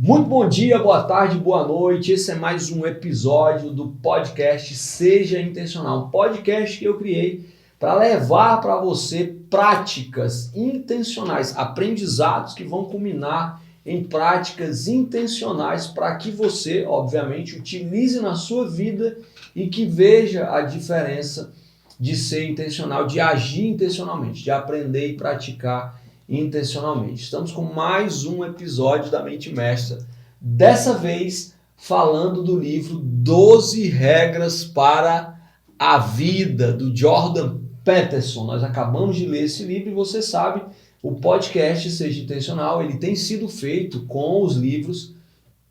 Muito bom dia, boa tarde, boa noite. Esse é mais um episódio do podcast Seja Intencional. Um podcast que eu criei para levar para você práticas intencionais, aprendizados que vão culminar em práticas intencionais para que você, obviamente, utilize na sua vida e que veja a diferença de ser intencional, de agir intencionalmente, de aprender e praticar intencionalmente. Estamos com mais um episódio da Mente Mestra, dessa vez falando do livro 12 Regras para a Vida, do Jordan Peterson. Nós acabamos de ler esse livro e você sabe, o podcast Seja Intencional, ele tem sido feito com os livros,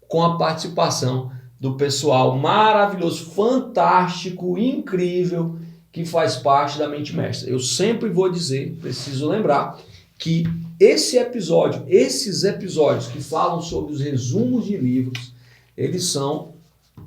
com a participação do pessoal maravilhoso, fantástico, incrível, que faz parte da Mente Mestra. Eu sempre vou dizer, preciso lembrar, que esses episódios que falam sobre os resumos de livros, eles são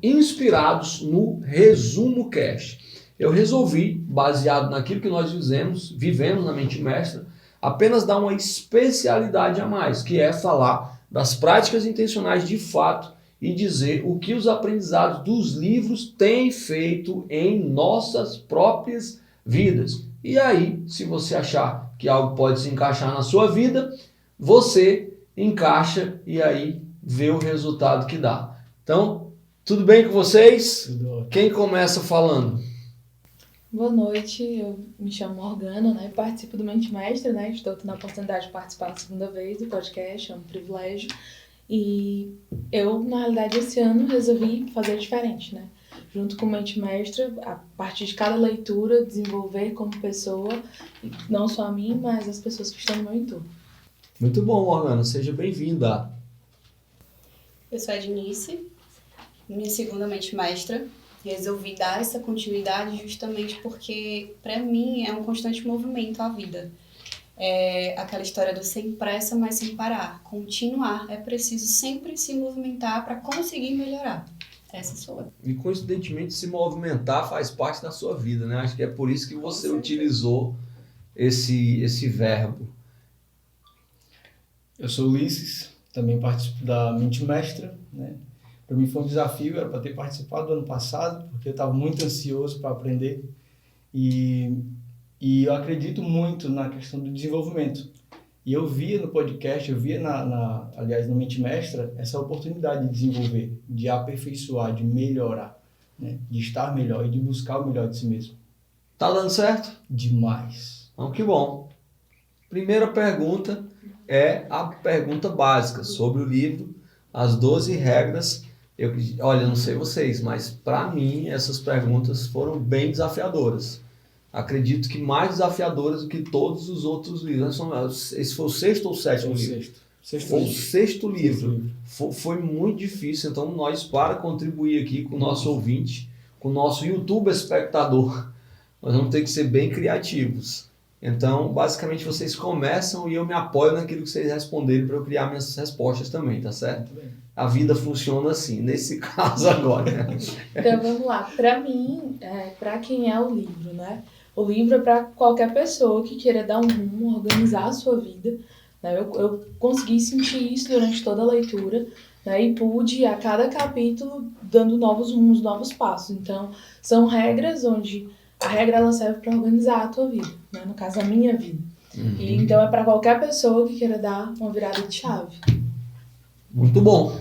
inspirados no Resumo Cast. Eu resolvi, baseado naquilo que nós vivemos na Mente Mestra, apenas dar uma especialidade a mais, que é falar das práticas intencionais de fato e dizer o que os aprendizados dos livros têm feito em nossas próprias vidas. E aí, se você achar que algo pode se encaixar na sua vida, você encaixa e aí vê o resultado que dá. Então, tudo bem com vocês? Tudo. Quem começa falando? Boa noite, eu me chamo Morgana, participo do Mente Mestra, estou tendo a oportunidade de participar da segunda vez do podcast, é um privilégio. E eu, na realidade, esse ano resolvi fazer diferente, Junto com o Mente Mestra, a partir de cada leitura, desenvolver como pessoa, não só a mim, mas as pessoas que estão no meu entorno. Muito bom, Morgana, seja bem-vinda. Eu sou a Dinice, minha segunda Mente Mestra. Resolvi dar essa continuidade justamente porque, para mim, é um constante movimento a vida. É aquela história do sem pressa, mas sem parar. Continuar, é preciso sempre se movimentar para conseguir melhorar. Essa sou eu. E coincidentemente se movimentar faz parte da sua vida, Acho que é por isso que você utilizou esse verbo. Eu sou Ulisses, também participo da Mente Mestra, Para mim foi um desafio, era para ter participado do ano passado, porque eu estava muito ansioso para aprender e eu acredito muito na questão do desenvolvimento. E eu via no podcast, aliás, no Mente Mestra, essa oportunidade de desenvolver, de aperfeiçoar, de melhorar, de estar melhor e de buscar o melhor de si mesmo. Tá dando certo? Demais. Então, que bom. Primeira pergunta é a pergunta básica sobre o livro, as 12 regras. Eu não sei vocês, mas para mim essas perguntas foram bem desafiadoras. Acredito que mais desafiadoras do que todos os outros livros. Esse foi o sexto ou sétimo livro? Foi o sexto livro. Foi muito difícil. Então, nós, para contribuir aqui com o nosso ouvinte, com o nosso YouTube espectador, nós vamos ter que ser bem criativos. Então, basicamente, vocês começam e eu me apoio naquilo que vocês responderem para eu criar minhas respostas também, tá certo? A vida funciona assim, nesse caso agora. Então, vamos lá. Para mim, para quem é o livro, O livro é para qualquer pessoa que queira dar um rumo, organizar a sua vida. Eu consegui sentir isso durante toda a leitura, e pude, a cada capítulo, dando novos rumos, novos passos. Então, são regras onde a regra ela serve para organizar a tua vida, no caso, a minha vida. E, então, é para qualquer pessoa que queira dar uma virada de chave. Muito bom.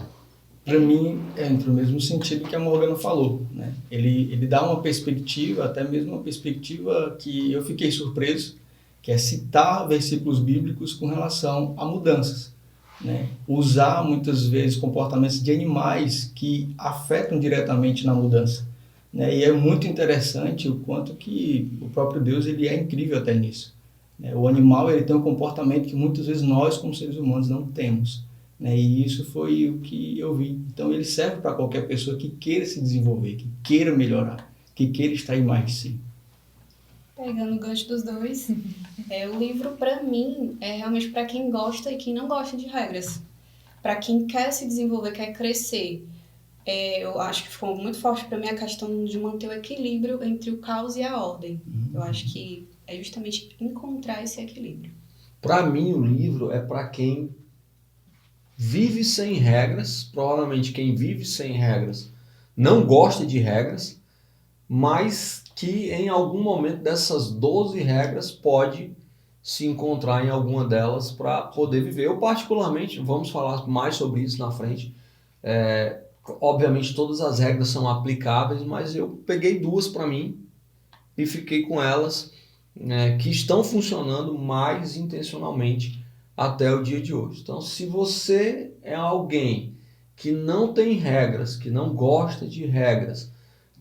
Para mim, entra no mesmo sentido que a Morgana falou, Ele dá uma perspectiva, até mesmo uma perspectiva que eu fiquei surpreso, que é citar versículos bíblicos com relação a mudanças, Usar, muitas vezes, comportamentos de animais que afetam diretamente na mudança, E é muito interessante o quanto que o próprio Deus ele é incrível até nisso, O animal ele tem um comportamento que muitas vezes nós, como seres humanos, não temos. E isso foi o que eu vi. Então ele serve para qualquer pessoa que queira se desenvolver, que queira melhorar, que queira extrair mais de si. Pegando o gancho dos dois, o livro para mim é realmente para quem gosta e quem não gosta de regras. Para quem quer se desenvolver, quer crescer. Eu acho que ficou muito forte para mim a questão de manter o equilíbrio entre o caos e a ordem. Eu acho que é justamente encontrar esse equilíbrio. Para mim o livro é para quem vive sem regras, provavelmente quem vive sem regras não gosta de regras, mas que em algum momento dessas 12 regras pode se encontrar em alguma delas para poder viver. Eu particularmente, vamos falar mais sobre isso na frente, obviamente todas as regras são aplicáveis, mas eu peguei 2 para mim e fiquei com elas, que estão funcionando mais intencionalmente até o dia de hoje. Então, se você é alguém que não tem regras, que não gosta de regras,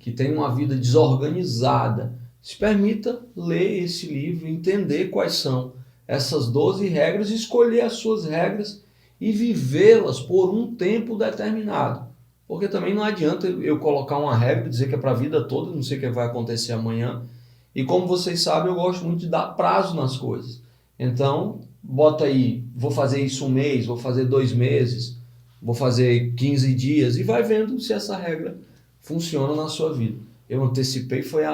que tem uma vida desorganizada, se permita ler esse livro, entender quais são essas 12 regras, escolher as suas regras e vivê-las por um tempo determinado. Porque também não adianta eu colocar uma regra e dizer que é para a vida toda, não sei o que vai acontecer amanhã. E como vocês sabem, eu gosto muito de dar prazo nas coisas. Então, bota aí, vou fazer isso 1 mês, vou fazer 2 meses, vou fazer 15 dias e vai vendo se essa regra funciona na sua vida. Eu antecipei, foi eu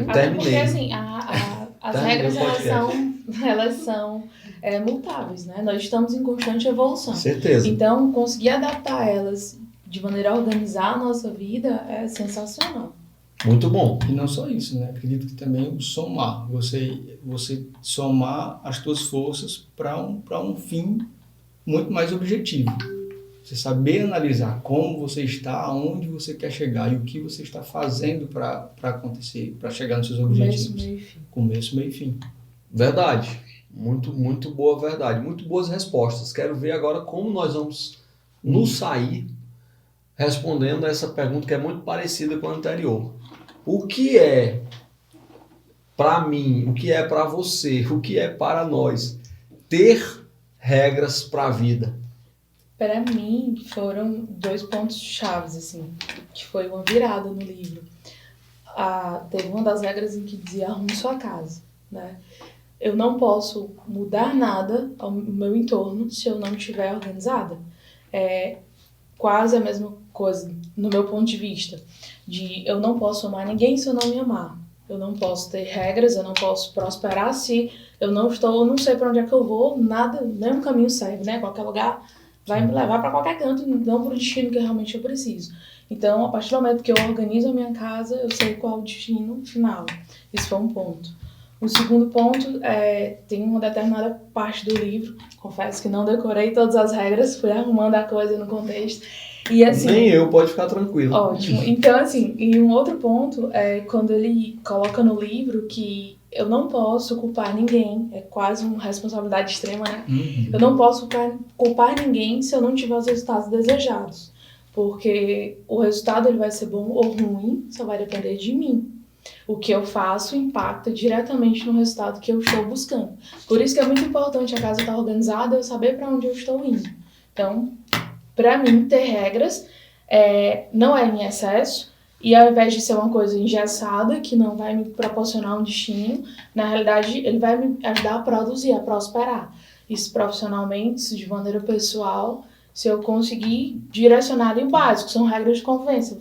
terminei. Porque assim, as regras elas são mutáveis, né? Nós estamos em constante evolução. Certeza. Então, conseguir adaptar elas de maneira a organizar a nossa vida é sensacional. Muito bom. E não só isso, né? Acredito que também o somar. Você somar as suas forças para um fim muito mais objetivo. Você saber analisar como você está, aonde você quer chegar e o que você está fazendo para acontecer, para chegar nos seus objetivos. Começo, meio e fim. Começo, meio e fim. Verdade. Muito, muito boa verdade. Muito boas respostas. Quero ver agora como nós vamos nos sair respondendo a essa pergunta que é muito parecida com a anterior. O que é para mim, o que é para você, o que é para nós ter regras para a vida? Para mim, foram 2 pontos chaves, assim, que foi uma virada no livro. Teve uma das regras em que dizia: arrume sua casa, né? Eu não posso mudar nada ao meu entorno se eu não estiver organizada. É quase a mesma coisa, no meu ponto de vista, de eu não posso amar ninguém se eu não me amar. Eu não posso ter regras, eu não posso prosperar se eu não sei para onde é que eu vou, nada, nenhum caminho serve, né? Qualquer lugar vai me levar para qualquer canto, não para o destino que realmente eu preciso. Então, a partir do momento que eu organizo a minha casa, eu sei qual é o destino final. Isso foi um ponto. O segundo ponto tem uma determinada parte do livro, confesso que não decorei todas as regras, fui arrumando a coisa no contexto. E, assim, nem eu, pode ficar tranquilo. Ótimo. Então, assim, e um outro ponto é quando ele coloca no livro que eu não posso culpar ninguém, é quase uma responsabilidade extrema, né? Eu não posso culpar ninguém se eu não tiver os resultados desejados, porque o resultado ele vai ser bom ou ruim, só vai depender de mim. O que eu faço impacta diretamente no resultado que eu estou buscando. Por isso que é muito importante a casa estar organizada, eu saber para onde eu estou indo. Então, para mim, ter regras não é em excesso, e ao invés de ser uma coisa engessada, que não vai me proporcionar um destino, na realidade, ele vai me ajudar a produzir, a prosperar. Isso profissionalmente, isso de maneira pessoal, se eu conseguir direcionar ali o básico, são regras de convivência.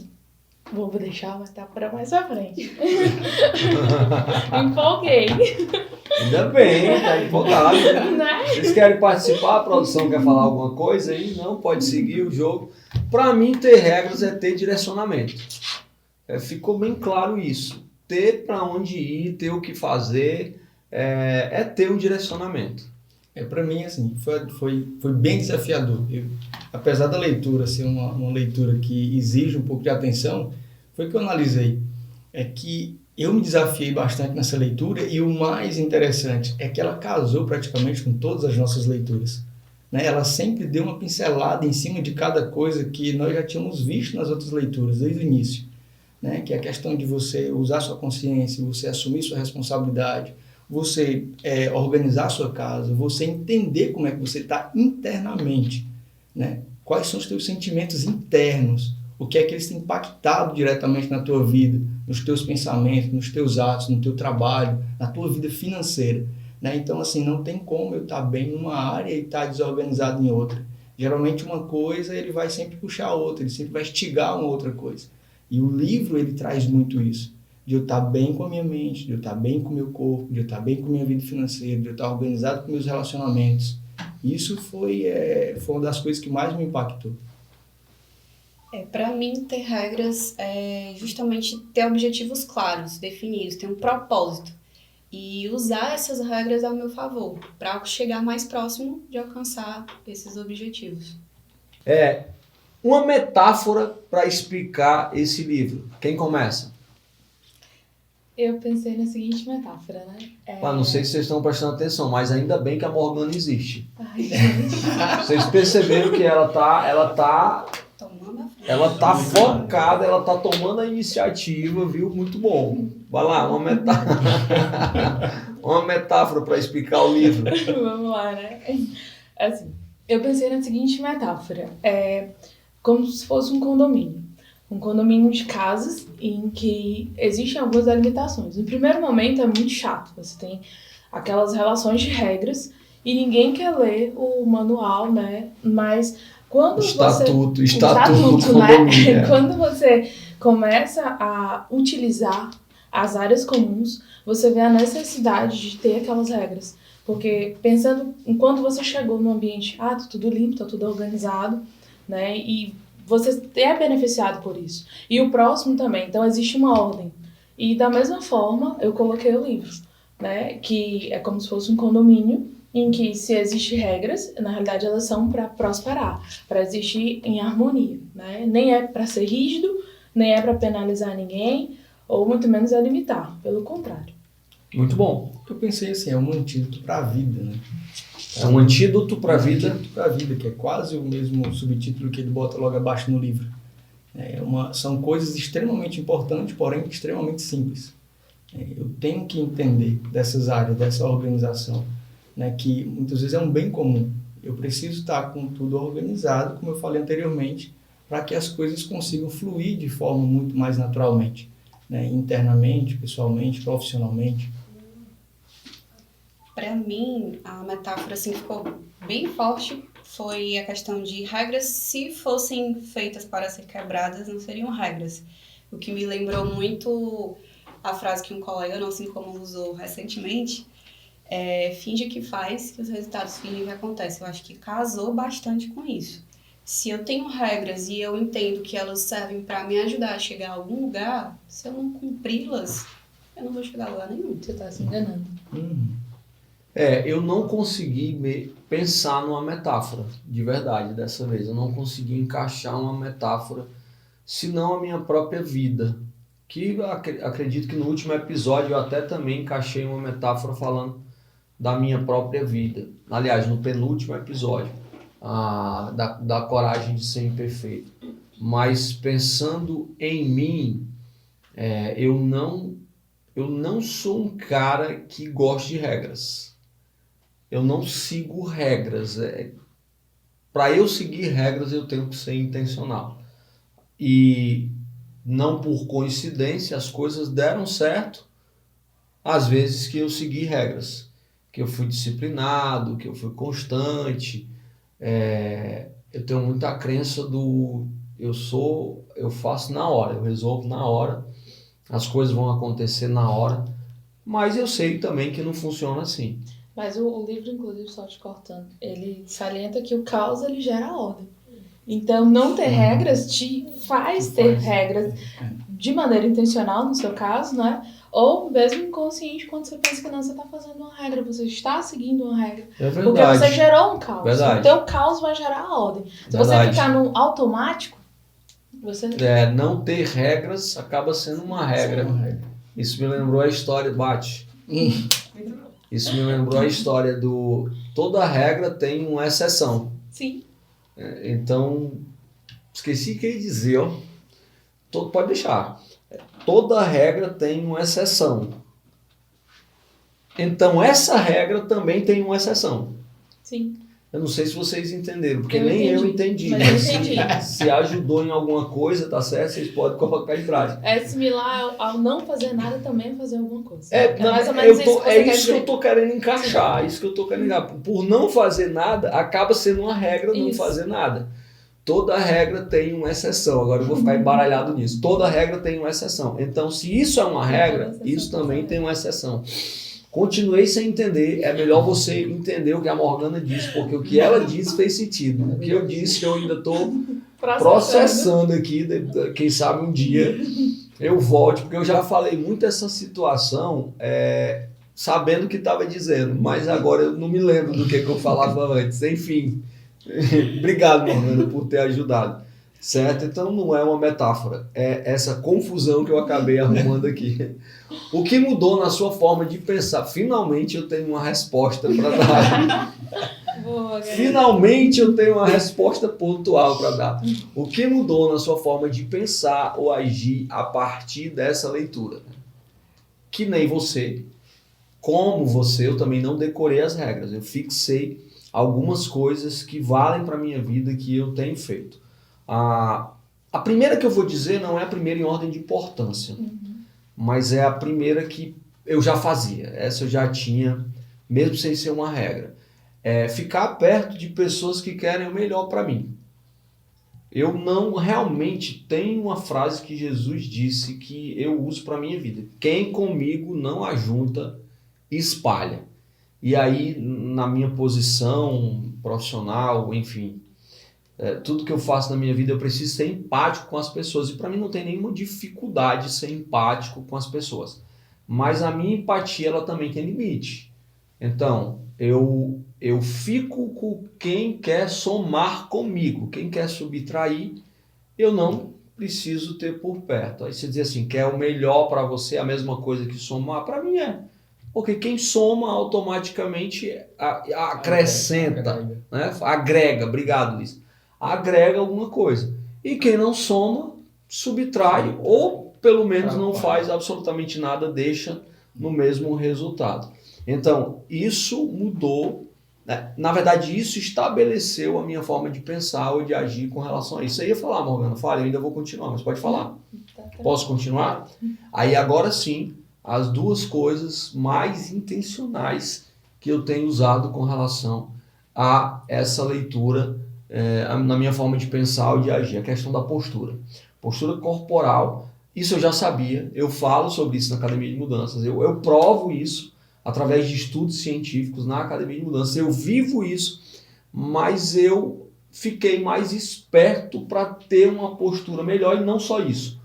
Vou deixar, mas tá para mais à frente. Empolguei. Ainda bem, tá empolgado. Né? Vocês querem participar? A produção quer falar alguma coisa aí? Não, pode seguir o jogo. Para mim, ter regras é ter direcionamento. Ficou bem claro isso. Ter para onde ir, ter o que fazer, é ter um direcionamento. Para mim, assim, foi bem desafiador. Apesar da leitura ser uma leitura que exige um pouco de atenção, foi que eu analisei. É que eu me desafiei bastante nessa leitura e o mais interessante é que ela casou praticamente com todas as nossas leituras. Né? Ela sempre deu uma pincelada em cima de cada coisa que nós já tínhamos visto nas outras leituras, desde o início. Né? Que é a questão de você usar sua consciência, você assumir sua responsabilidade, você organizar a sua casa, você entender como é que você está internamente, né? Quais são os teus sentimentos internos, o que é que eles têm impactado diretamente na tua vida, nos teus pensamentos, nos teus atos, no teu trabalho, na tua vida financeira, né? Então, assim, não tem como eu estar bem numa área e estar desorganizado em outra. Geralmente uma coisa ele vai sempre puxar a outra, ele sempre vai instigar uma outra coisa. E o livro ele traz muito isso. De eu estar bem com a minha mente, de eu estar bem com o meu corpo, de eu estar bem com a minha vida financeira, de eu estar organizado com meus relacionamentos. Isso foi uma das coisas que mais me impactou. Para mim, ter regras é justamente ter objetivos claros, definidos, ter um propósito. E usar essas regras ao meu favor, para chegar mais próximo de alcançar esses objetivos. Uma metáfora para explicar esse livro. Quem começa? Eu pensei na seguinte metáfora, né? Não sei se vocês estão prestando atenção, mas ainda bem que a Morgana existe. Ai, gente. Vocês perceberam que ela tá focada, ela tá tomando a iniciativa, viu? Muito bom. Vai lá, uma metáfora para explicar o livro. Vamos lá, né? Assim, eu pensei na seguinte metáfora. Como se fosse um condomínio. Um condomínio de casas em que existem algumas limitações. No primeiro momento é muito chato. Você tem aquelas relações de regras e ninguém quer ler o manual, né? Mas quando Estatuto do né? condomínio. Quando você começa a utilizar as áreas comuns, você vê a necessidade de ter aquelas regras. Porque pensando, enquanto você chegou no ambiente, tá tudo limpo, tá tudo organizado, né? E você é beneficiado por isso. E o próximo também. Então, existe uma ordem. E, da mesma forma, eu coloquei o livro, né? Que é como se fosse um condomínio em que, se existem regras, na realidade, elas são para prosperar, para existir em harmonia, né? Nem é para ser rígido, nem é para penalizar ninguém, ou muito menos é limitar. Pelo contrário. Muito bom. Eu pensei assim, é um antídoto para a vida, né? É um antídoto para a vida. Antídoto para a vida, que é quase o mesmo subtítulo que ele bota logo abaixo no livro. São coisas extremamente importantes, porém extremamente simples. Eu tenho que entender dessas áreas, dessa organização, né, que muitas vezes é um bem comum. Eu preciso estar com tudo organizado, como eu falei anteriormente, para que as coisas consigam fluir de forma muito mais naturalmente, né, internamente, pessoalmente, profissionalmente. Para mim, a metáfora assim, ficou bem forte, foi a questão de regras, se fossem feitas para ser quebradas, não seriam regras. O que me lembrou muito a frase que um colega nosso em comum usou recentemente, finge que faz, que os resultados fingem que acontecem. Eu acho que casou bastante com isso. Se eu tenho regras e eu entendo que elas servem para me ajudar a chegar a algum lugar, se eu não cumpri-las, eu não vou chegar a lugar nenhum. Você está se enganando. Eu não consegui pensar numa metáfora, de verdade, dessa vez. Eu não consegui encaixar uma metáfora, senão a minha própria vida. Que acredito que no último episódio eu até também encaixei uma metáfora falando da minha própria vida. Aliás, no penúltimo episódio, da coragem de ser imperfeito. Mas pensando em mim, eu não sou um cara que gosta de regras. Eu não sigo regras. Para eu seguir regras, eu tenho que ser intencional. E não por coincidência, as coisas deram certo às vezes que eu segui regras. Que eu fui disciplinado, que eu fui constante. Eu tenho muita crença eu faço na hora, eu resolvo na hora. As coisas vão acontecer na hora. Mas eu sei também que não funciona assim. Mas o livro, inclusive, só te cortando, ele salienta que o caos ele gera ordem. Então, não ter regras te faz ter regras de maneira intencional, no seu caso, né? Ou mesmo inconsciente, quando você pensa que não, você está fazendo uma regra, você está seguindo uma regra. É verdade. Porque você gerou um caos. Verdade. O teu caos vai gerar a ordem. Se Verdade. você ficar no automático, você... Não ter regras acaba sendo uma regra. Isso me lembrou a história... Bate. Isso me lembrou a história toda regra tem uma exceção. Sim. Então, esqueci o que eu ia dizer, ó. Pode deixar. Toda regra tem uma exceção. Então, essa regra também tem uma exceção. Sim. Eu não sei se vocês entenderam, porque Eu nem entendi, eu entendi. mas eu entendi. Se ajudou em alguma coisa, tá certo? Vocês podem colocar em prática. É similar ao não fazer nada também fazer alguma coisa. Não, mais ou menos isso que você quer isso que dizer. eu tô querendo encaixar. Isso que eu tô querendo encaixar. Por não fazer nada, acaba sendo uma regra não Isso. fazer nada. Toda regra tem uma exceção. Agora eu vou ficar embaralhado nisso. Toda regra tem uma exceção. Então, se isso é uma regra, isso também tem uma exceção. Continuei sem entender. É melhor você entender o que a Morgana disse, porque o que ela disse fez sentido. O que eu disse eu ainda estou processando aqui. Quem sabe um dia eu volte, porque eu já falei muito essa situação sabendo o que estava dizendo, mas agora eu não me lembro do que eu falava antes. Enfim, obrigado, Morgana, por ter ajudado. Certo? Então não é uma metáfora, é essa confusão que eu acabei arrumando aqui. O que mudou na sua forma de pensar? Finalmente eu tenho uma resposta para dar. Boa, Finalmente eu tenho uma resposta pontual para dar. O que mudou na sua forma de pensar ou agir a partir dessa leitura? Que nem você, como você, eu também não decorei as regras. Eu fixei algumas coisas que valem para a minha vida que eu tenho feito. A primeira que eu vou dizer não é a primeira em ordem de importância, mas é a primeira que eu já fazia. Essa eu já tinha, mesmo sem ser uma regra. É ficar perto de pessoas que querem o melhor para mim. Eu não realmente tenho uma frase que Jesus disse que eu uso para a minha vida. Quem comigo não ajunta, espalha. E aí, na minha posição profissional, enfim, tudo que eu faço na minha vida eu preciso ser empático com as pessoas. E para mim não tem nenhuma dificuldade ser empático com as pessoas. Mas a minha empatia ela também tem limite. Então, eu fico com quem quer somar comigo. Quem quer subtrair, eu não preciso ter por perto. Aí você diz assim, quer o melhor para você, a mesma coisa que somar? Para mim é. Porque quem soma automaticamente acrescenta, né? Agrega, obrigado, Liz. Agrega alguma coisa. E quem não soma, subtrai ou pelo menos não faz absolutamente nada, deixa no mesmo resultado. Então, isso mudou, né? Na verdade, isso estabeleceu a minha forma de pensar ou de agir com relação a isso. Você ia falar, Morgana? Fala, eu ainda vou continuar, mas pode falar. Posso continuar? Aí agora sim, as duas coisas mais intencionais que eu tenho usado com relação a essa leitura na minha forma de pensar ou de agir, a questão da postura. Postura corporal, isso eu já sabia, eu falo sobre isso na Academia de Mudanças, eu provo isso através de estudos científicos na Academia de Mudanças, eu vivo isso, mas eu fiquei mais esperto para ter uma postura melhor e não só isso,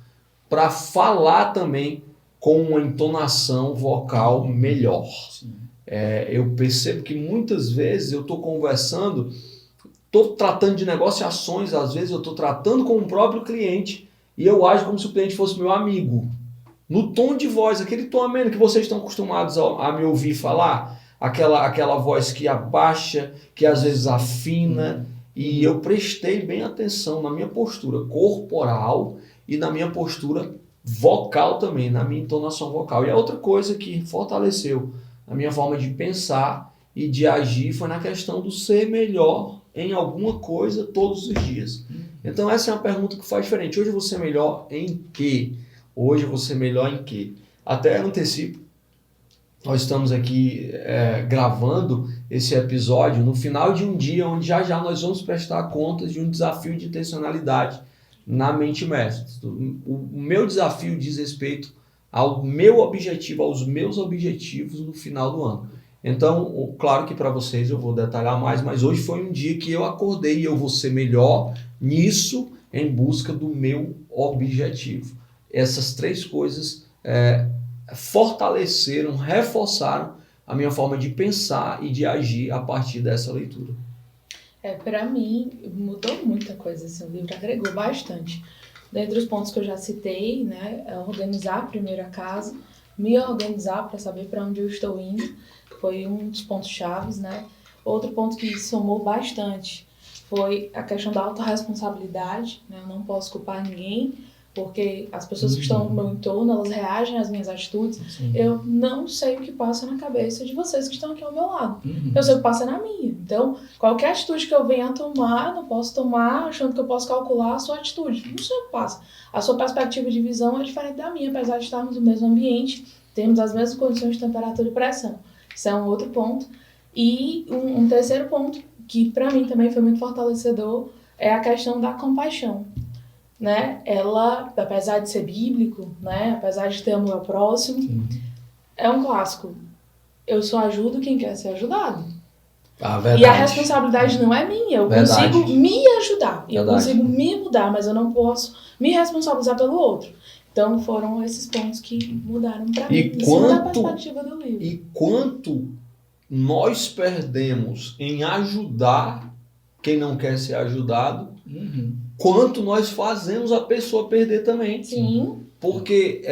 para falar também com uma entonação vocal melhor. Eu percebo que muitas vezes eu estou conversando, estou tratando de negociações, às vezes eu estou tratando com o próprio cliente e eu ajo como se o cliente fosse meu amigo. No tom de voz, aquele tom ameno que vocês estão acostumados a me ouvir falar, aquela voz que abaixa, que às vezes afina, e eu prestei bem atenção na minha postura corporal e na minha postura vocal também, na minha entonação vocal. E a outra coisa que fortaleceu a minha forma de pensar e de agir foi na questão do ser melhor em alguma coisa todos os dias. Então essa é uma pergunta que faz diferente. Hoje eu vou ser melhor em quê? Hoje eu vou ser melhor em quê? Até antecipo, nós estamos aqui gravando esse episódio no final de um dia onde já nós vamos prestar contas de um desafio de intencionalidade na Mente Mestre. O meu desafio diz respeito ao meu objetivo, aos meus objetivos no final do ano. Então, claro que para vocês eu vou detalhar mais, mas hoje foi um dia que eu acordei e eu vou ser melhor nisso em busca do meu objetivo. Essas três coisas fortaleceram, reforçaram a minha forma de pensar e de agir a partir dessa leitura. Para mim, mudou muita coisa, assim, o livro agregou bastante. Dentre os pontos que eu já citei, né, é organizar primeiro a casa, me organizar para saber para onde eu estou indo, foi um dos pontos chaves, né. Outro ponto que somou bastante foi a questão da autorresponsabilidade, né, eu não posso culpar ninguém, porque as pessoas que estão no meu entorno, elas reagem às minhas atitudes. Sim. Eu não sei o que passa na cabeça de vocês que estão aqui ao meu lado. Eu sei o que passa na minha. Então, qualquer atitude que eu venha a tomar, eu não posso tomar achando que eu posso calcular a sua atitude. Não sei o que passa. A sua perspectiva de visão é diferente da minha, apesar de estarmos no mesmo ambiente, temos as mesmas condições de temperatura e pressão. Isso é um outro ponto. E um terceiro ponto, que para mim também foi muito fortalecedor, é a questão da compaixão. Né? Ela, apesar de ser bíblico, né? Apesar de ter amor ao próximo, é um clássico. eu só ajudo quem quer ser ajudado. Verdade. E a responsabilidade não é minha. Eu Verdade. consigo me ajudar. Eu Verdade. consigo me mudar, mas eu não posso me responsabilizar pelo outro. Então foram esses pontos que mudaram para mim. Em cima da perspectiva do livro. E quanto nós perdemos em ajudar quem não quer ser ajudado, quanto nós fazemos a pessoa perder também. Sim. Porque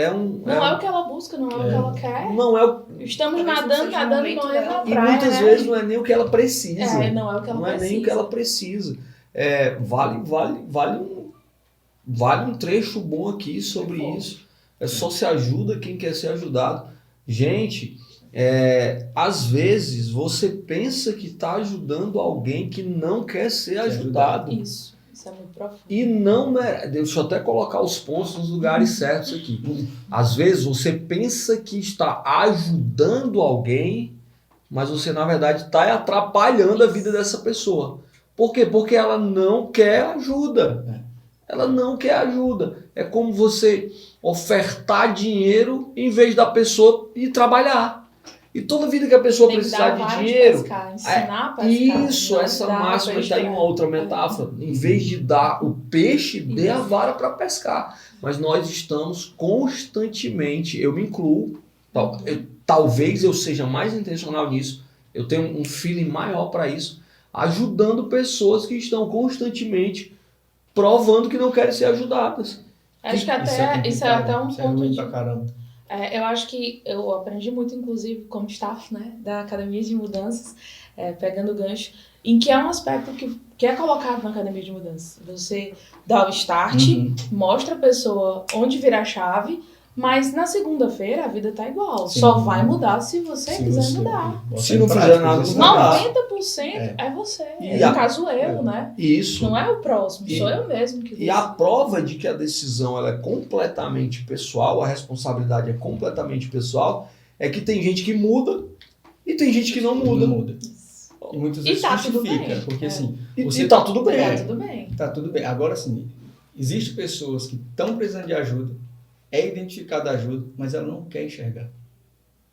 Não é o que ela busca, não é o que ela quer. Não é o... Estamos Talvez nadando seja o e momento morrendo na dela. E praia, muitas né? vezes não é nem o que ela precisa. Não é o que ela Não é precisa. nem o que ela precisa. Vale um trecho bom aqui sobre isso. Só se ajuda quem quer ser ajudado. Gente, às vezes você pensa que está ajudando alguém que não quer ser ajudado. Isso é muito profundo. E não merece. Deixa eu até colocar os pontos nos lugares certos aqui. Às vezes você pensa que está ajudando alguém, mas você na verdade está atrapalhando a vida dessa pessoa. Por quê? Porque ela não quer ajuda. Ela não quer ajuda. É como você ofertar dinheiro em vez da pessoa ir trabalhar. E toda vida que a pessoa precisar de dinheiro... Ensinar a pescar. Isso, essa máxima está em uma outra metáfora. Em vez de dar o peixe, dê a vara para pescar. Mas nós estamos constantemente, eu me incluo, talvez eu seja mais intencional nisso, eu tenho um feeling maior para isso, ajudando pessoas que estão constantemente provando que não querem ser ajudadas. Acho que até isso é até um ponto de... pra caramba. Eu acho que eu aprendi muito, inclusive, como staff, né, da Academia de Mudanças, pegando o gancho, em que é um aspecto que é colocado na Academia de Mudanças. Você dá o start, mostra a pessoa onde virar a chave, mas na segunda-feira a vida tá igual. Sim. Só vai mudar se você quiser mudar. Se não fizer nada, 90% é você. No caso né? Isso. Não é o próximo, sou eu mesmo que E a prova de que a decisão ela é completamente pessoal, a responsabilidade é completamente pessoal, é que tem gente que muda e tem gente que não muda. E muitas vezes tá justifica, porque assim... E tá tudo bem. Tá tudo bem. Tá tudo bem. Agora sim, existem pessoas que estão precisando de ajuda, é identificada a ajuda, mas ela não quer enxergar.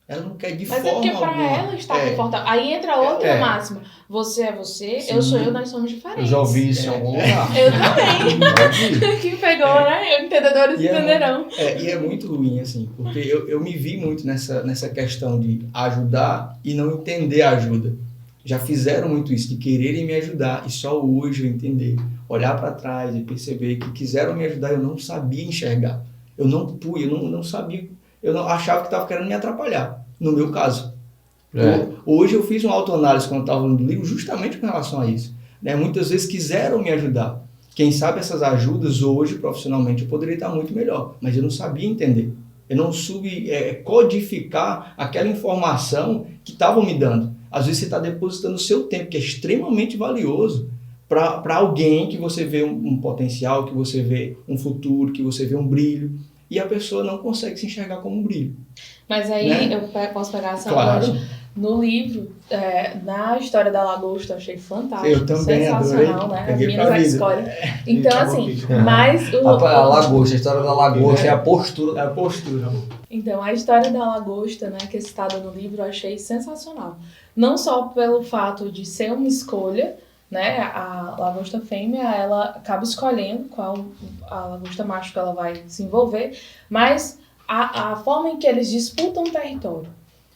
Ela não quer de forma alguma. Mas é porque para ela está confortável. Aí entra outra máxima. Você é você, sim. Eu sou eu, nós somos diferentes. Eu já ouvi isso em algum lugar. Eu também. Quem pegou, né? Entendedores entenderão. E é muito ruim, assim, porque eu me vi muito nessa questão de ajudar e não entender a ajuda. Já fizeram muito isso, de quererem me ajudar, e só hoje eu entender. Olhar para trás e perceber que quiseram me ajudar, eu não sabia enxergar. Eu não sabia, eu não achava que estava querendo me atrapalhar, no meu caso. Hoje eu fiz uma autoanálise quando estava no livro justamente com relação a isso. Né? Muitas vezes quiseram me ajudar. Quem sabe essas ajudas hoje, profissionalmente, eu poderia estar muito melhor, mas eu não sabia entender. Eu não soube codificar aquela informação que estavam me dando. Às vezes você está depositando o seu tempo, que é extremamente valioso, para alguém que você vê um potencial, que você vê um futuro, que você vê um brilho, e a pessoa não consegue se enxergar como um brilho. Mas aí, né? Eu posso pegar essa claro. No livro, na história da lagosta, eu achei fantástico. Eu também sensacional, adorei. Né? As meninas que escolhem. Então, assim, mas a lagosta, a história da lagosta é a postura. É a postura. Então, a história da lagosta, né, que é citada no livro, eu achei sensacional. Não só pelo fato de ser uma escolha, né, a lagosta fêmea, ela acaba escolhendo qual a lagosta macho que ela vai se envolver, mas a forma em que eles disputam o território.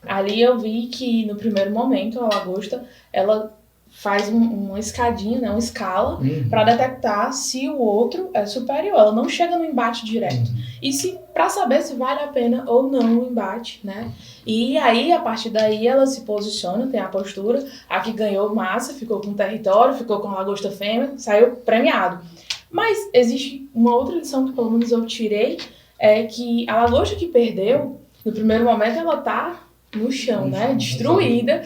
Ali eu vi que, no primeiro momento, a lagosta, ela faz uma escadinha, né, uma escala, para detectar se o outro é superior. Ela não chega no embate direto. E para saber se vale a pena ou não o embate, né? E aí, a partir daí, ela se posiciona, tem a postura. A que ganhou massa, ficou com o território, ficou com a lagosta fêmea, saiu premiado. Mas existe uma outra lição que, pelo menos, eu tirei, é que a lagosta que perdeu, no primeiro momento, ela tá no chão, né? Destruída.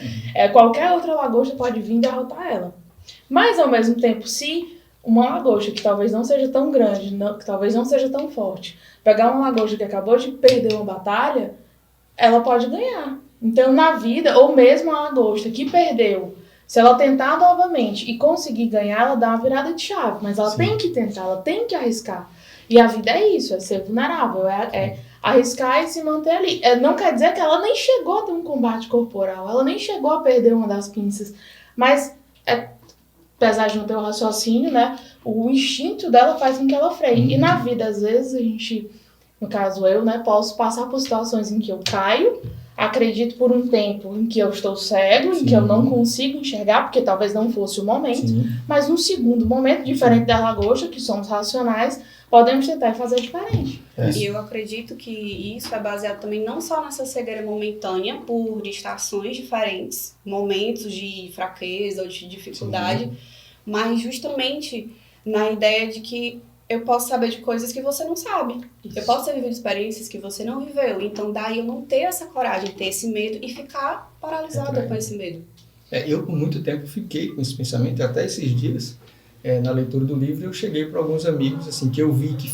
Qualquer outra lagosta pode vir derrotar ela. Mas, ao mesmo tempo, se uma lagosta que talvez não seja tão grande, que talvez não seja tão forte, pegar uma lagosta que acabou de perder uma batalha, ela pode ganhar. Então, na vida, ou mesmo a lagosta que perdeu, se ela tentar novamente e conseguir ganhar, ela dá uma virada de chave. Mas ela tem que tentar, ela tem que arriscar. E a vida é isso, é ser vulnerável, arriscar e se manter ali. Não quer dizer que ela nem chegou a ter um combate corporal, ela nem chegou a perder uma das pinças, mas, apesar de não ter o raciocínio, né, o instinto dela faz com que ela freie. E na vida, às vezes, a gente, no caso eu, né, posso passar por situações em que eu caio, acredito por um tempo em que eu estou cego, em que eu não consigo enxergar, porque talvez não fosse o momento, mas num segundo momento, diferente da lagosta, que somos racionais, podemos tentar fazer diferente. E eu acredito que isso é baseado também não só nessa cegueira momentânea, por estações diferentes, momentos de fraqueza ou de dificuldade, mas justamente na ideia de que eu posso saber de coisas que você não sabe. Isso. Eu posso ter vivido experiências que você não viveu. Então, daí eu não ter essa coragem, ter esse medo e ficar paralisada com esse medo. Eu, por muito tempo, fiquei com esse pensamento. Até esses dias, na leitura do livro, eu cheguei para alguns amigos assim, que eu vi que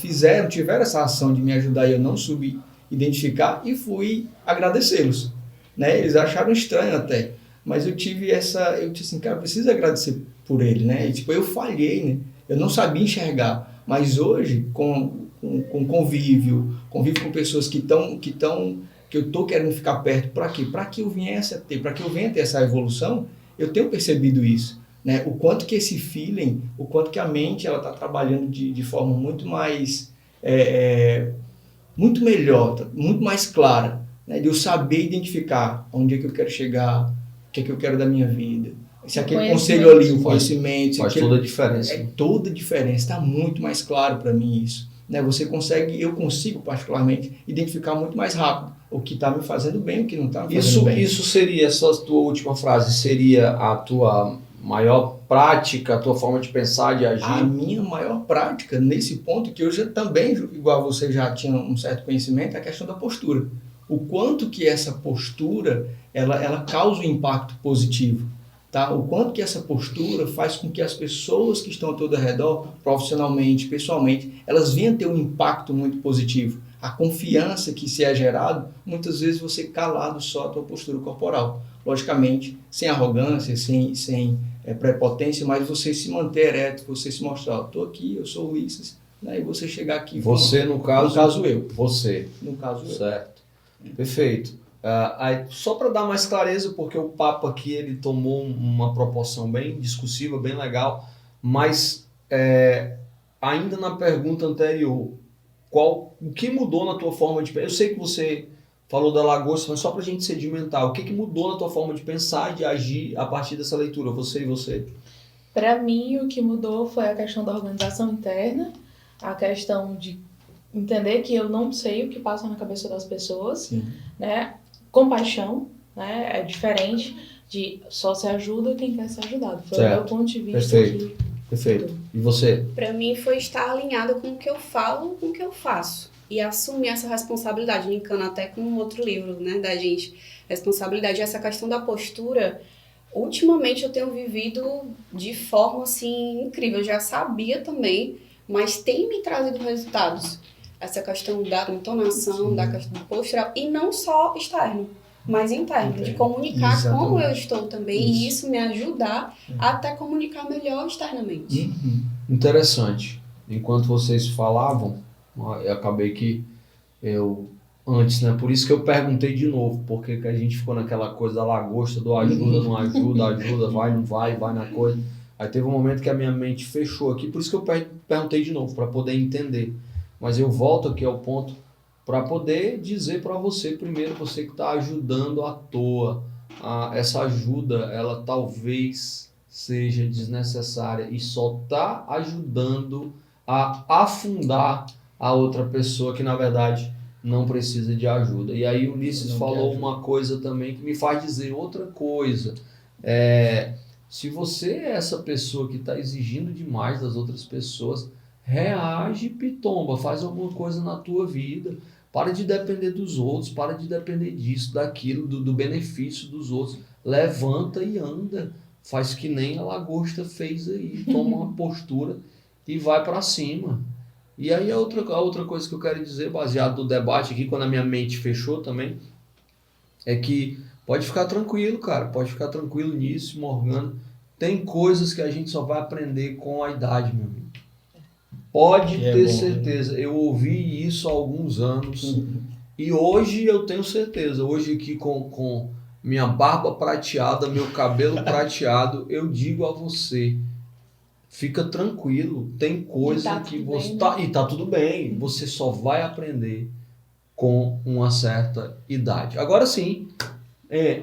tiveram essa ação de me ajudar e eu não soube identificar e fui agradecê-los. Né? Eles acharam estranho até. Mas eu disse assim, cara, eu preciso agradecer por ele. Né? E, eu falhei, né? Eu não sabia enxergar. Mas hoje, com convívio com pessoas que eu estou querendo ficar perto, para quê? Para que eu venha ter essa evolução, eu tenho percebido isso. Né? O quanto que esse feeling, o quanto que a mente está trabalhando de forma muito mais, muito melhor, muito mais clara, né? De eu saber identificar onde é que eu quero chegar, o que é que eu quero da minha vida. Se aquele conselho ali, o conhecimento... Faz toda a diferença. Toda a diferença, está muito mais claro para mim isso. Né? Eu consigo particularmente identificar muito mais rápido o que está me fazendo bem e o que não está me fazendo bem. Isso seria, essa tua última frase, seria a tua maior prática, a tua forma de pensar, de agir? A minha maior prática, nesse ponto, que eu já também, igual você já tinha um certo conhecimento, é a questão da postura. O quanto que essa postura, ela causa um impacto positivo. Tá? O quanto que essa postura faz com que as pessoas que estão ao teu redor, profissionalmente, pessoalmente, elas venham ter um impacto muito positivo. A confiança que se é gerado, muitas vezes você calado só a tua postura corporal. Logicamente, sem arrogância, sem prepotência, mas você se manter ereto, você se mostrar, estou aqui, eu sou o Ulisses, né? E você chegar aqui... Você, no caso eu. Você. No caso eu. Certo. Perfeito. Só para dar mais clareza, porque o papo aqui ele tomou uma proporção bem discursiva, bem legal, mas ainda na pergunta anterior, o que mudou na tua forma de pensar? Eu sei que você falou da lagosta, mas só para a gente sedimentar, o que mudou na tua forma de pensar e de agir a partir dessa leitura, você e você? Para mim, o que mudou foi a questão da organização interna, a questão de entender que eu não sei o que passa na cabeça das pessoas, né? Compaixão, né? É diferente de só se ajuda quem quer ser ajudado. Foi o meu ponto de vista. Perfeito. E você? Para mim foi estar alinhada com o que eu falo, com o que eu faço. E assumir essa responsabilidade, linkando até com um outro livro, né, da gente. Responsabilidade, essa questão da postura, ultimamente eu tenho vivido de forma, assim, incrível. Eu já sabia também, mas tem me trazido resultados. Essa questão da entonação, da questão do postural, e não só externo, mas interno, de comunicar como eu estou também, e isso me ajudar a até comunicar melhor externamente. Interessante. Enquanto vocês falavam, eu acabei que antes, né? Por isso que eu perguntei de novo, porque que a gente ficou naquela coisa da lagosta, do ajuda, não ajuda, vai, não vai na coisa. Aí teve um momento que a minha mente fechou aqui, por isso que eu perguntei de novo, para poder entender. Mas eu volto aqui ao ponto para poder dizer para você, primeiro, você que está ajudando à toa. Essa ajuda, ela talvez seja desnecessária e só está ajudando a afundar a outra pessoa que, na verdade, não precisa de ajuda. E aí o Ulisses falou uma coisa também que me faz dizer outra coisa. Se você é essa pessoa que está exigindo demais das outras pessoas, reage, pitomba, faz alguma coisa na tua vida, para de depender dos outros, para de depender disso, daquilo, do benefício dos outros, levanta e anda, faz que nem a lagosta fez aí, toma uma postura e vai para cima. E aí a outra coisa que eu quero dizer, baseado no debate aqui, quando a minha mente fechou também, é que pode ficar tranquilo, cara, pode ficar tranquilo nisso, Morgana, tem coisas que a gente só vai aprender com a idade, meu amigo. Pode ter certeza, eu ouvi isso há alguns anos E hoje eu tenho certeza, hoje aqui com minha barba prateada, meu cabelo prateado, eu digo a você, fica tranquilo, tem coisa que você... E tá tudo bem, você só vai aprender com uma certa idade. Agora sim,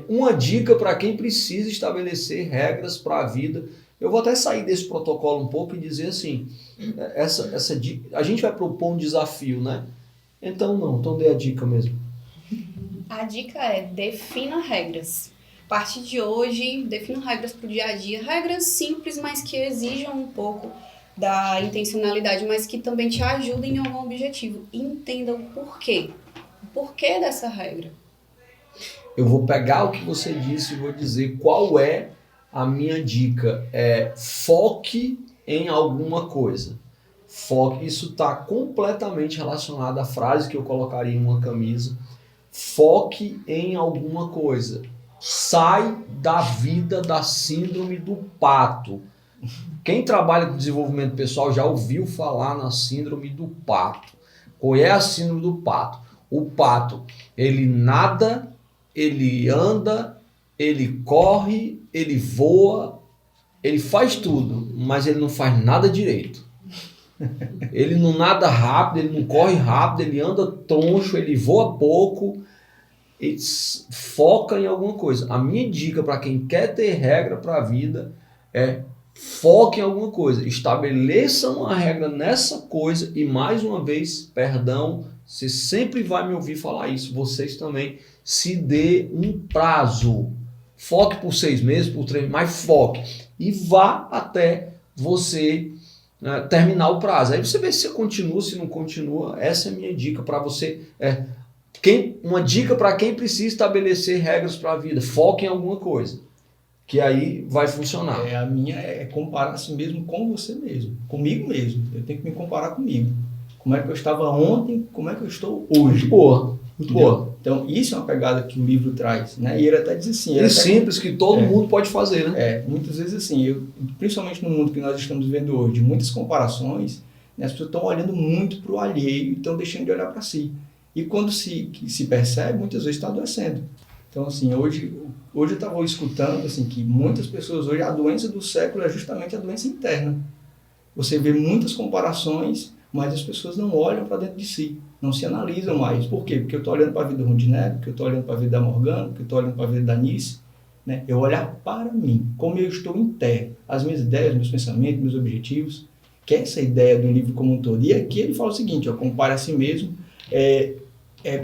uma dica para quem precisa estabelecer regras para a vida. Eu vou até sair desse protocolo um pouco e dizer assim, essa dica, a gente vai propor um desafio, né? Então dê a dica mesmo. A dica é: defina regras. A partir de hoje, defina regras para o dia a dia. Regras simples, mas que exijam um pouco da intencionalidade, mas que também te ajudem em algum objetivo. Entenda o porquê. O porquê dessa regra. Eu vou pegar o que você disse e vou dizer qual é a minha dica. Foque em alguma coisa. Foque. Isso está completamente relacionado à frase que eu colocaria em uma camisa. Foque em alguma coisa. Sai da vida da síndrome do pato. Quem trabalha com desenvolvimento pessoal já ouviu falar na síndrome do pato. Qual é a síndrome do pato? O pato, ele nada, ele anda, ele corre, ele voa, ele faz tudo, mas ele não faz nada direito. Ele não nada rápido, ele não corre rápido, ele anda troncho, ele voa pouco, ele foca em alguma coisa. A minha dica para quem quer ter regra para a vida é foque em alguma coisa, estabeleça uma regra nessa coisa e mais uma vez, perdão, você sempre vai me ouvir falar isso, vocês também, se dê um prazo. Foque por 6 meses, por 3 meses, mas foque. E vá até você terminar o prazo. Aí você vê se você continua, se não continua. Essa é a minha dica para você. Uma dica para quem precisa estabelecer regras para a vida. Foque em alguma coisa, que aí vai funcionar. A minha é comparar-se mesmo com você mesmo, comigo mesmo. Eu tenho que me comparar comigo. Como é que eu estava ontem, como é que eu estou hoje. Muito boa. Então, isso é uma pegada que o livro traz, né? E ele até diz assim... É simples, que todo mundo pode fazer, né? Muitas vezes assim, principalmente no mundo que nós estamos vivendo hoje, de muitas comparações, né, as pessoas estão olhando muito para o alheio e estão deixando de olhar para si. E quando se percebe, muitas vezes está adoecendo. Então, assim, hoje eu estava escutando assim, que muitas pessoas hoje, a doença do século é justamente a doença interna. Você vê muitas comparações, mas as pessoas não olham para dentro de si, não se analisam mais. Por quê? Porque eu estou olhando para a vida do Rondinelli, porque eu estou olhando para a vida da Morgana, porque eu estou olhando para a vida da Nice, né? Eu olhar para mim, como eu estou interno, as minhas ideias, meus pensamentos, meus objetivos, que é essa ideia do livro como um todo. E aqui ele fala o seguinte, compare a si mesmo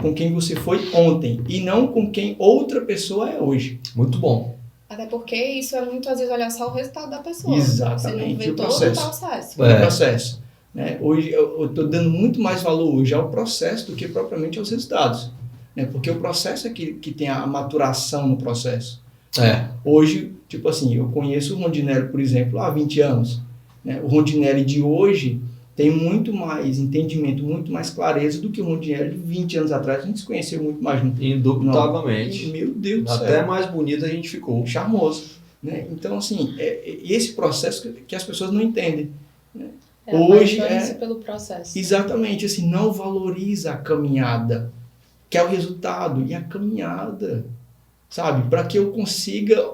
com quem você foi ontem e não com quem outra pessoa é hoje. Muito bom. Até porque isso é muito, às vezes, olhar só o resultado da pessoa. Exatamente. Você não vê todo o processo. O processo. Né? Hoje eu estou dando muito mais valor hoje ao processo do que propriamente aos resultados. Né? Porque o processo é que tem a maturação no processo. Hoje, tipo assim, eu conheço o Rondinelli, por exemplo, há 20 anos. Né? O Rondinelli de hoje tem muito mais entendimento, muito mais clareza do que o Rondinelli de 20 anos atrás. A gente se conheceu muito mais. Indubitavelmente. Meu Deus do céu. Até mais bonito a gente ficou. Charmoso. Né? Então, assim, esse processo que as pessoas não entendem. Né? Hoje pelo processo. Exatamente, assim, não valoriza a caminhada, que é o resultado, e a caminhada, sabe? Para que eu consiga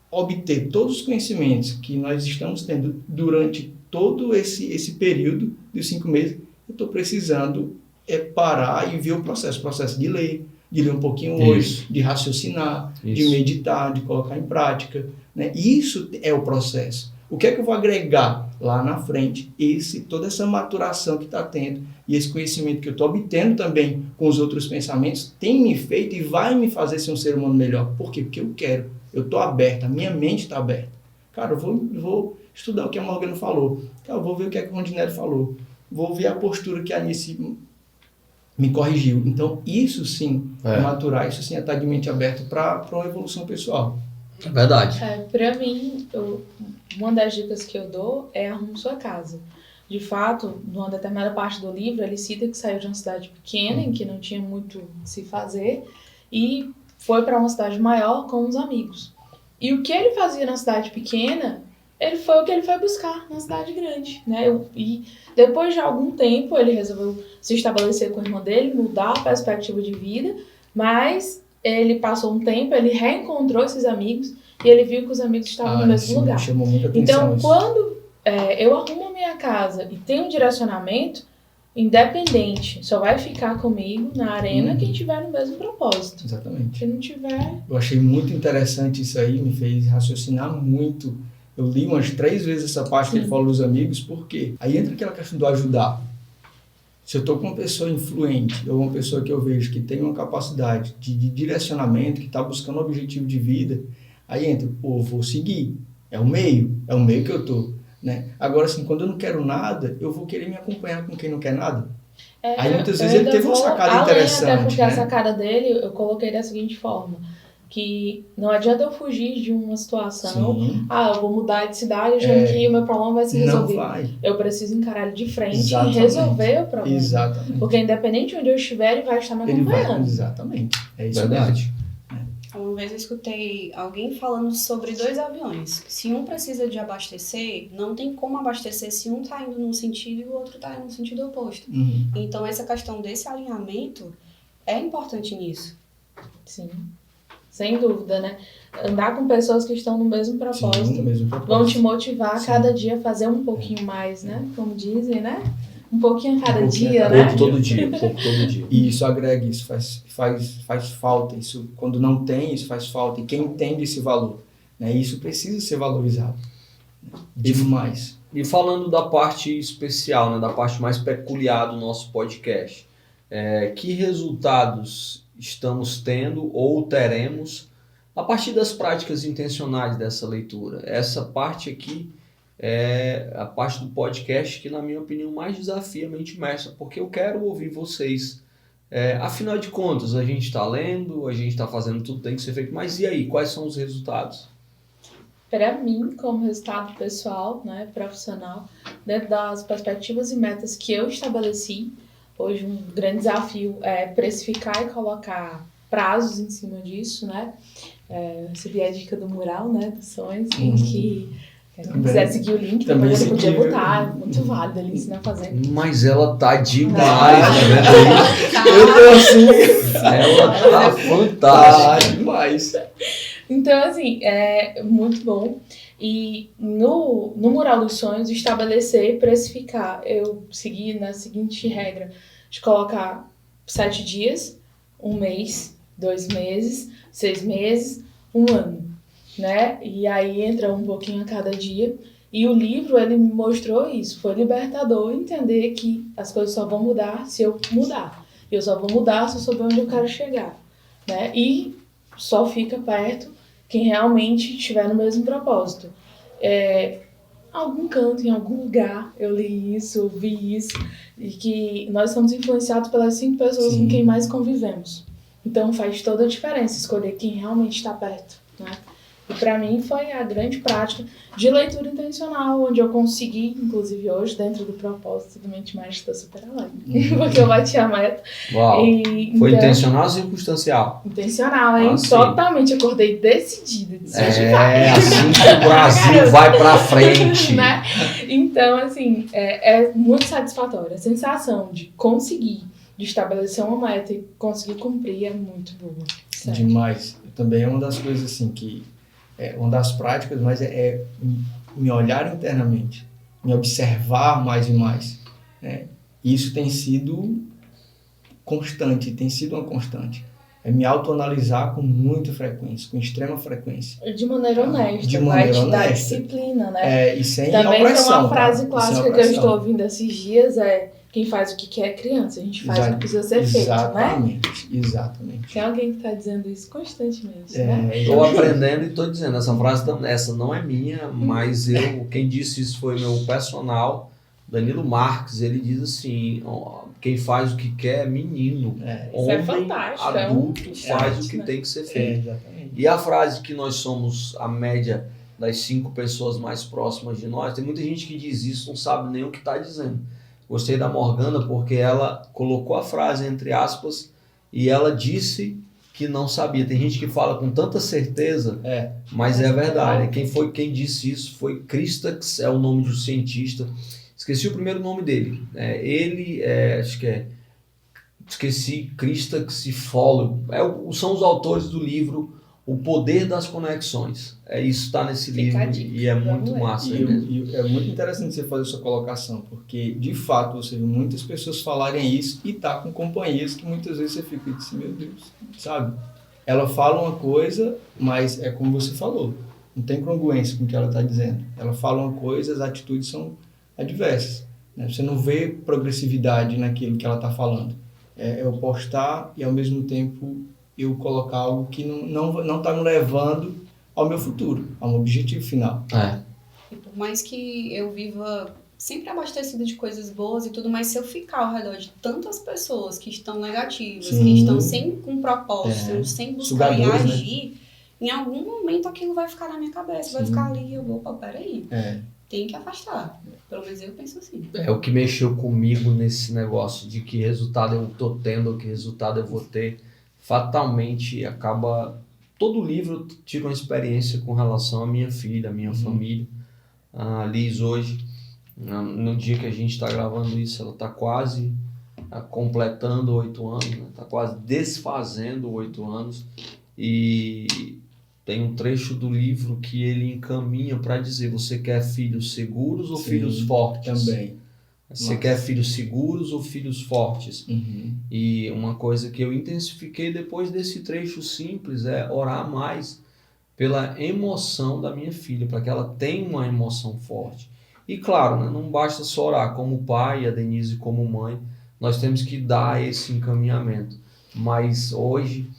obter todos os conhecimentos que nós estamos tendo durante todo esse período dos 5 meses, eu estou precisando parar e ver o processo de ler um pouquinho hoje, de raciocinar, de meditar, de colocar em prática. Né? Isso é o processo. O que é que eu vou agregar lá na frente? Toda essa maturação que está tendo e esse conhecimento que eu estou obtendo também com os outros pensamentos tem me feito e vai me fazer ser um ser humano melhor. Por quê? Porque eu quero. Eu estou aberto, a minha mente está aberta. Cara, eu vou estudar o que a Morgana falou. Cara, eu vou ver o que o Rondinelli falou. Vou ver a postura que a Anice me corrigiu. Então, isso sim é maturar, isso sim é estar de mente aberta para uma evolução pessoal. É verdade. Para mim, uma das dicas que eu dou é arrume sua casa. De fato, numa determinada parte do livro, ele cita que saiu de uma cidade pequena, em que não tinha muito o que se fazer, e foi para uma cidade maior com os amigos. E o que ele fazia na cidade pequena foi o que ele foi buscar na cidade grande, né? E depois de algum tempo ele resolveu se estabelecer com a irmã dele, mudar a perspectiva de vida, mas ele passou um tempo, ele reencontrou esses amigos e ele viu que os amigos estavam no mesmo lugar. Chamou muita atenção Então, quando eu arrumo a minha casa e tenho um direcionamento, independente, só vai ficar comigo na arena quem tiver no mesmo propósito. Exatamente. Se não tiver... Eu achei muito interessante isso aí, me fez raciocinar muito. Eu li umas 3 vezes essa parte que ele falou dos amigos, por quê? Aí entra aquela questão do ajudar. Se eu estou com uma pessoa influente, ou uma pessoa que eu vejo que tem uma capacidade de direcionamento, que está buscando um objetivo de vida, aí entra, vou seguir. É o meio que eu estou. Né? Agora, assim, quando eu não quero nada, eu vou querer me acompanhar com quem não quer nada. Aí muitas vezes ele teve uma sacada interessante. Até porque né? a sacada dele, eu coloquei da seguinte forma, que não adianta eu fugir de uma situação, eu vou mudar de cidade, achando que o meu problema vai se resolver. Não vai. Eu preciso encarar ele de frente Exatamente. e resolver o problema. Exatamente. Porque independente de onde eu estiver, ele vai estar me acompanhando. Exatamente. É isso Verdade. mesmo. Uma vez eu escutei alguém falando sobre 2 aviões. Se um precisa de abastecer, não tem como abastecer se um está indo num sentido e o outro está indo no sentido oposto. Então, essa questão desse alinhamento é importante nisso. Sim, sem dúvida, né? Andar com pessoas que estão no mesmo propósito, Sim, no mesmo propósito. vão te motivar a cada dia a fazer um pouquinho mais, né? Como dizem, né? Um pouquinho a cada dia, né? Pouco todo dia, pouco todo dia. E isso agrega, isso faz falta. Isso, quando não tem, isso faz falta. E quem entende esse valor, né? Isso precisa ser valorizado. Né? Demais. E falando da parte especial, né, da parte mais peculiar do nosso podcast, que resultados estamos tendo ou teremos a partir das práticas intencionais dessa leitura? Essa parte aqui é a parte do podcast que, na minha opinião, mais desafia a mente mestra, porque eu quero ouvir vocês. Afinal de contas, a gente está lendo, a gente está fazendo tudo que tem que ser feito, mas e aí, quais são os resultados? Para mim, como resultado pessoal, né, profissional, dentro das perspectivas e metas que eu estabeleci, hoje um grande desafio é precificar e colocar prazos em cima disso, né? Eu recebi a dica do mural, né, dos sonhos, em que quem quiser seguir o link, depois ele podia botar, é muito válido ele ensinar a fazer. Mas ela tá demais, né? Eu tô assim. Ela tá fantástica. Demais. Então, assim, é muito bom. E no Mural dos Sonhos, estabelecer e precificar. Eu segui na seguinte regra, de colocar 7 dias, 1 mês, 2 meses, 6 meses, 1 ano, né? E aí entra um pouquinho a cada dia. E o livro, ele me mostrou isso. Foi libertador entender que as coisas só vão mudar se eu mudar. E eu só vou mudar se eu souber onde eu quero chegar, né? E só fica perto quem realmente estiver no mesmo propósito. Algum canto, em algum lugar, eu li isso, ouvi isso, e que nós somos influenciados pelas 5 pessoas com quem mais convivemos. Então faz toda a diferença escolher quem realmente está perto, né? E para mim foi a grande prática de leitura intencional, onde eu consegui, inclusive hoje, dentro do propósito do Mente Mestre, estou super alegre, porque eu bati a meta. Uau, foi então, intencional ou circunstancial? Intencional, hein? Sim. Totalmente, acordei decidida. Assim que o Brasil vai pra frente. Né? Então, assim, é muito satisfatório. A sensação de conseguir, de estabelecer uma meta e conseguir cumprir é muito boa. Certo? Demais. Também é uma das coisas assim que uma das práticas, mas é me olhar internamente, me observar mais e mais, né? Isso tem sido constante, tem sido uma constante. É me autoanalisar com muita frequência, com extrema frequência. De maneira honesta, de maneira vai te dar honesta. disciplina, né? E sem também opressão. tem uma frase tá? clássica que eu estou ouvindo esses dias, quem faz o que quer é criança, a gente faz o que precisa ser feito, né? Exatamente. Tem alguém que está dizendo isso constantemente, né? Estou aprendendo e estou dizendo, essa não é minha, mas quem disse isso foi meu personal, Danilo Marques. Ele diz assim, quem faz o que quer é menino, Isso é fantástico, adulto faz o que tem que ser feito. Exatamente. E a frase que nós somos a média das 5 pessoas mais próximas de nós, tem muita gente que diz isso, não sabe nem o que está dizendo. Gostei da Morgana porque ela colocou a frase entre aspas e ela disse que não sabia. Tem gente que fala com tanta certeza, mas é verdade. Quem disse isso foi Christakis, é o nome do cientista. Esqueci o primeiro nome dele. Acho que é... Esqueci, Christakis e Follow. São os autores do livro O Poder das Conexões. Isso está nesse livro e é muito massa. E é muito interessante você fazer sua colocação, porque de fato você vê muitas pessoas falarem isso e tá com companhias que muitas vezes você fica assim, meu Deus, sabe? Ela fala uma coisa, mas é como você falou, não tem congruência com o que ela está dizendo. Ela fala uma coisa, as atitudes são adversas, né? Você não vê progressividade naquilo que ela está falando. Eu postar e ao mesmo tempo eu colocar algo que não está me levando ao meu futuro, ao meu objetivo final. E por mais que eu viva sempre abastecida de coisas boas e tudo, mas se eu ficar ao redor de tantas pessoas que estão negativas, que estão sem um propósito, sem buscar e agir, né? Em algum momento aquilo vai ficar na minha cabeça, vai ficar ali e eu vou, peraí. Tem que afastar. Pelo menos eu penso assim. O que mexeu comigo nesse negócio de que resultado eu tô tendo, ou que resultado eu vou ter, fatalmente acaba... Todo livro tira uma experiência com relação à minha filha, à minha família. A Liz hoje, no dia que a gente está gravando isso, ela está quase completando 8 anos, está quase desfazendo 8 anos. E... tem um trecho do livro que ele encaminha para dizer: você quer filhos seguros ou filhos fortes? Também. Você quer filhos seguros ou filhos fortes? E uma coisa que eu intensifiquei depois desse trecho simples é orar mais pela emoção da minha filha, para que ela tenha uma emoção forte. E claro, né, não basta só orar como pai, a Denise como mãe, nós temos que dar esse encaminhamento. Mas hoje,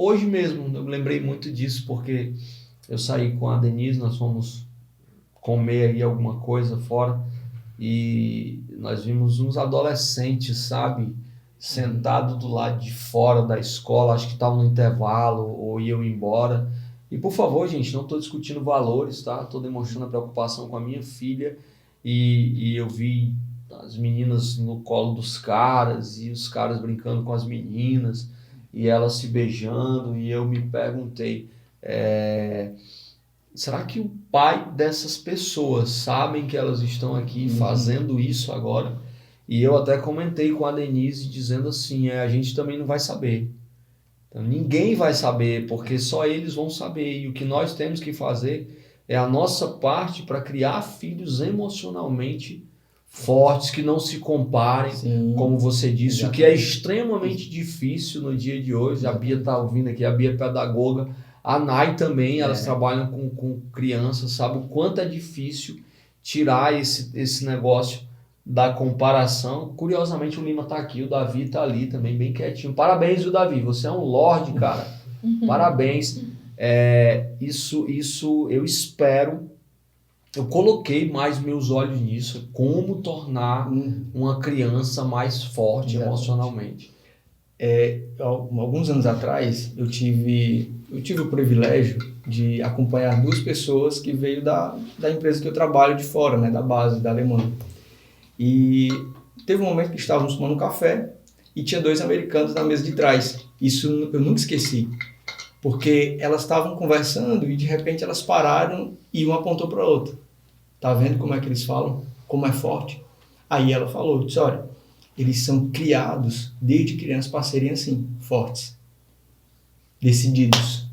Hoje mesmo, eu lembrei muito disso, porque eu saí com a Denise, nós fomos comer aí alguma coisa fora, e nós vimos uns adolescentes, sabe, sentados do lado de fora da escola, acho que estavam no intervalo ou iam embora. E por favor, gente, não estou discutindo valores, tá? Estou demonstrando a preocupação com a minha filha, e eu vi as meninas no colo dos caras, e os caras brincando com as meninas, e elas se beijando, e eu me perguntei, será que o pai dessas pessoas sabem que elas estão aqui fazendo isso agora? E eu até comentei com a Denise dizendo assim, a gente também não vai saber. Então, ninguém vai saber, porque só eles vão saber, e o que nós temos que fazer é a nossa parte para criar filhos emocionalmente fortes, que não se comparem, como você disse, o que é extremamente difícil no dia de hoje. A Bia está ouvindo aqui, a Bia é pedagoga, a Nai também, elas trabalham com crianças, sabe o quanto é difícil tirar esse negócio da comparação. Curiosamente o Lima está aqui, o Davi está ali também, bem quietinho. Parabéns, viu, Davi, você é um lorde, cara. Parabéns. Isso eu espero. Eu coloquei mais meus olhos nisso, como tornar uma criança mais forte emocionalmente. Alguns anos atrás, eu tive o privilégio de acompanhar 2 pessoas que veio da empresa que eu trabalho de fora, né, da base, da Alemanha. E teve um momento que estávamos tomando um café e tinha 2 americanos na mesa de trás. Isso eu nunca esqueci, porque elas estavam conversando e de repente elas pararam e uma apontou para a outra. Tá vendo como é que eles falam? Como é forte? Aí ela falou, disse, olha, eles são criados desde crianças para serem assim, fortes, decididos,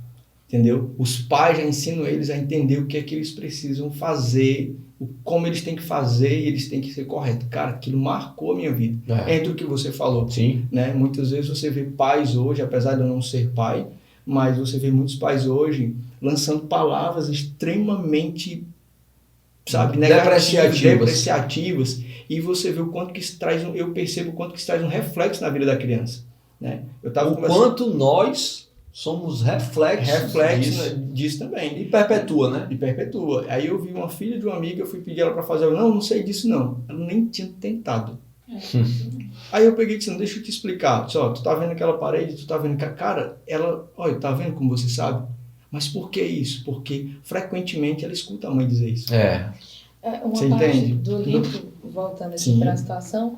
entendeu? Os pais já ensinam eles a entender o que é que eles precisam fazer, como eles têm que fazer e eles têm que ser corretos. Cara, aquilo marcou a minha vida. Entre o que você falou. Sim. Né? Muitas vezes você vê pais hoje, apesar de eu não ser pai, mas você vê muitos pais hoje lançando palavras extremamente, sabe, depreciativas, e você vê o quanto que isso traz, eu percebo o quanto que isso traz um reflexo na vida da criança. Né? Quanto nós somos reflexos disso também. E perpetua, né? E perpetua. Aí eu vi uma filha de uma amiga, eu fui pedir ela para fazer, não sei disso não. Ela nem tinha tentado. Aí eu peguei e disse, deixa eu te explicar. Disse, tu tá vendo aquela parede, tu tá vendo que cara, ela, olha, tá vendo como você sabe? Mas por que isso? Porque frequentemente ela escuta a mãe dizer isso. Uma você parte entende? do livro, voltando aqui para a situação,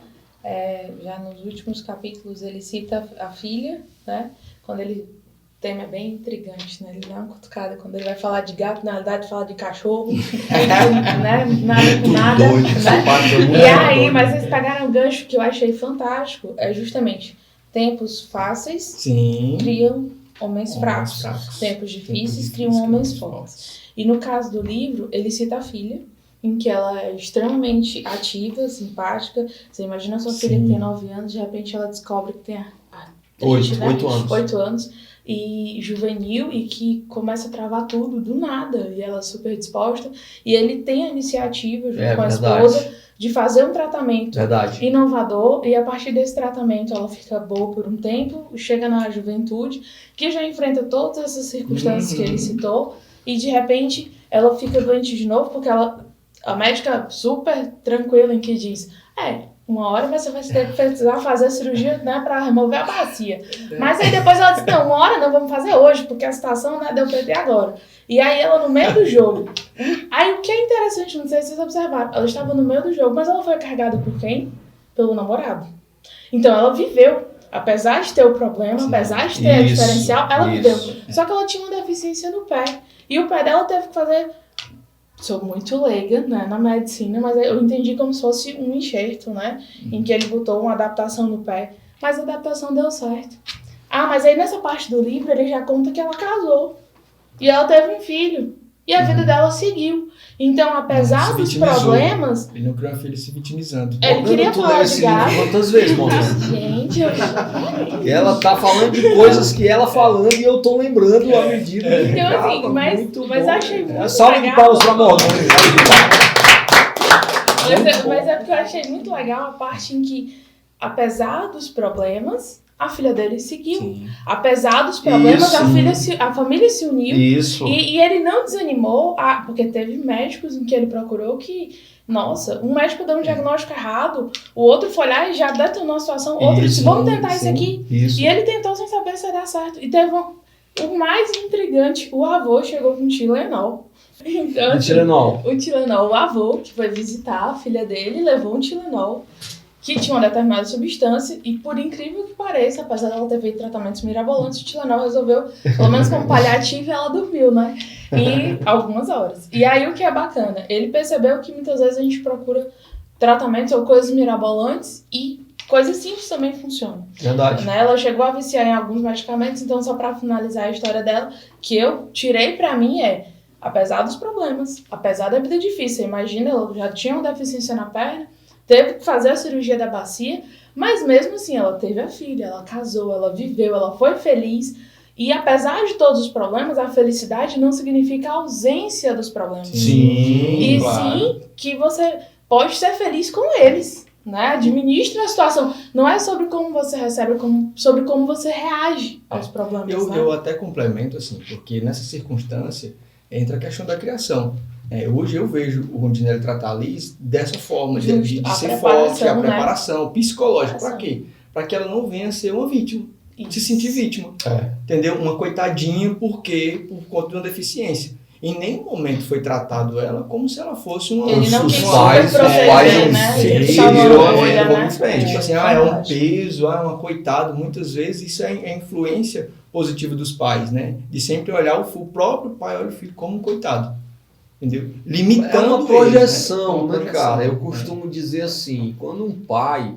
já nos últimos capítulos, ele cita a filha, né? Quando ele... O tema é bem intrigante, né? Ele dá uma cutucada quando ele vai falar de gato, na realidade fala de cachorro, né? Nada com nada, doido, né? E aí, mas eles pegaram um gancho que eu achei fantástico, é justamente tempos fáceis criam homens fracos. Tempos difíceis criam homens fortes. E no caso do livro, ele cita a filha, em que ela é extremamente ativa, simpática. Você imagina a sua filha que tem 9 anos, de repente ela descobre que tem 8 anos. E juvenil, e que começa a travar tudo do nada, e ela é super disposta, e ele tem a iniciativa junto com a esposa de fazer um tratamento inovador, e a partir desse tratamento ela fica boa por um tempo, chega na juventude, que já enfrenta todas essas circunstâncias que ele citou, e de repente ela fica doente de novo, porque a médica super tranquila em que diz, uma hora você vai precisar fazer a cirurgia, né, para remover a bacia. Mas aí depois ela disse, não, uma hora não, vamos fazer hoje, porque a situação, né, deu pra ter agora. E aí ela no meio do jogo. Aí o que é interessante, não sei se vocês observaram, ela estava no meio do jogo, mas ela foi carregada por quem? Pelo namorado. Então ela viveu. Apesar de ter o problema, apesar de ter a diferencial, ela viveu. Só que ela tinha uma deficiência no pé. E o pé dela teve que fazer... Sou muito leiga, né, na medicina, mas eu entendi como se fosse um enxerto, né? Em que ele botou uma adaptação no pé. Mas a adaptação deu certo. Mas aí nessa parte do livro ele já conta que ela casou. E ela teve um filho. E a vida dela seguiu. Então, apesar dos problemas... Ele não criou uma filha se vitimizando. Ele queria falar de gato. Quantas vezes, Morgan? Gente, Ela tá falando de coisas que ela falando e eu tô lembrando à medida. Então, assim, mas achei muito legal. Salve de palmas pra Morgan. Mas é porque eu achei muito legal a parte em que, apesar dos problemas... A filha dele seguiu. Sim. Apesar dos problemas, a família se uniu. Isso. E ele não desanimou, porque teve médicos em que ele procurou que, nossa, um médico deu um diagnóstico errado, o outro foi lá e já detonou a situação, outro disse, vamos tentar isso aqui. Isso. E ele tentou sem saber se ia dar certo. E teve o mais intrigante, o avô chegou com Tilenol. Então, o Tilenol, o avô, que foi visitar a filha dele, levou um Tilenol, que tinha uma determinada substância, e por incrível que pareça, apesar dela ter feito tratamentos mirabolantes, o Tilenol resolveu, pelo menos como paliativo, ela dormiu, né? E algumas horas. E aí o que é bacana, ele percebeu que muitas vezes a gente procura tratamentos ou coisas mirabolantes e coisas simples também funcionam. Verdade. Né? Ela chegou a viciar em alguns medicamentos, então só pra finalizar a história dela, que eu tirei pra mim apesar dos problemas, apesar da vida difícil, imagina, ela já tinha uma deficiência na perna, teve que fazer a cirurgia da bacia, mas mesmo assim ela teve a filha, ela casou, ela viveu, ela foi feliz. E apesar de todos os problemas, a felicidade não significa a ausência dos problemas. Sim, e claro. Sim que você pode ser feliz com eles, né? Administra a situação. Não é sobre como você recebe, sobre como você reage aos problemas. Eu até complemento, assim, porque nessa circunstância entra a questão da criação. Hoje eu vejo o Rondinelli tratar a Liz dessa forma, de ser forte, a preparação psicológica. Para quê? Para que ela não venha a ser uma vítima, se sentir vítima. Entendeu? Uma coitadinha por conta de uma deficiência. Em nenhum momento foi tratado ela como se ela fosse uma... Ele não quis proteger, né? Ele virou a frente. Tipo assim, é um peso, uma coitado. Muitas vezes isso é a influência positiva dos pais, né? De sempre olhar o próprio pai, olha o filho como um coitado. Entendeu? Limitando uma projeção, ele, né, cara? Eu costumo dizer assim, quando um pai,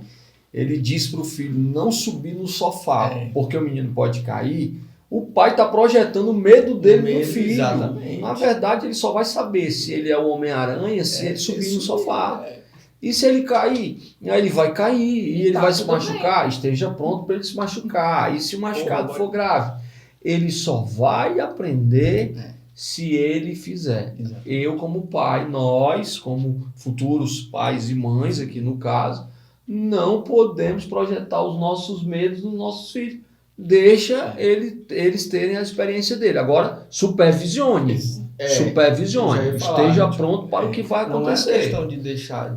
ele diz pro filho não subir no sofá, porque o menino pode cair, o pai tá projetando o medo dele no filho. Exatamente. Na verdade, ele só vai saber se ele é o Homem-Aranha, se ele subir no sofá. E se ele cair? Aí ele vai cair e ele vai se machucar, esteja pronto para ele se machucar. E se o machucado for grave, ele só vai aprender se ele fizer. Exato. Eu como pai, nós como futuros pais e mães aqui no caso, não podemos projetar os nossos medos nos nossos filhos. Deixa eles terem a experiência dele. Agora, supervisione. Esteja pronto para o que vai acontecer. Não é questão de deixar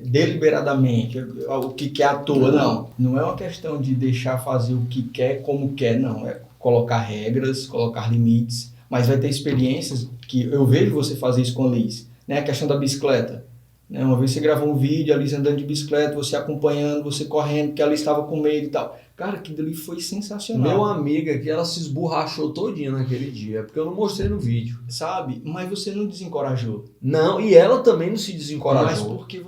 deliberadamente o que quer à toa, não. Não é uma questão de deixar fazer o que quer, como quer, não. É colocar regras, colocar limites. Mas vai ter experiências que eu vejo você fazer isso com a Liz, né? A questão da bicicleta, né? Uma vez você gravou um vídeo, a Liz andando de bicicleta, você acompanhando, você correndo, porque a Liz estava com medo e tal. Cara, aquilo ali foi sensacional. Meu amigo aqui, ela se esborrachou todinha naquele dia, porque eu não mostrei no vídeo. Sabe? Mas você não desencorajou. Não, e ela também não se Mas desencorajou. porque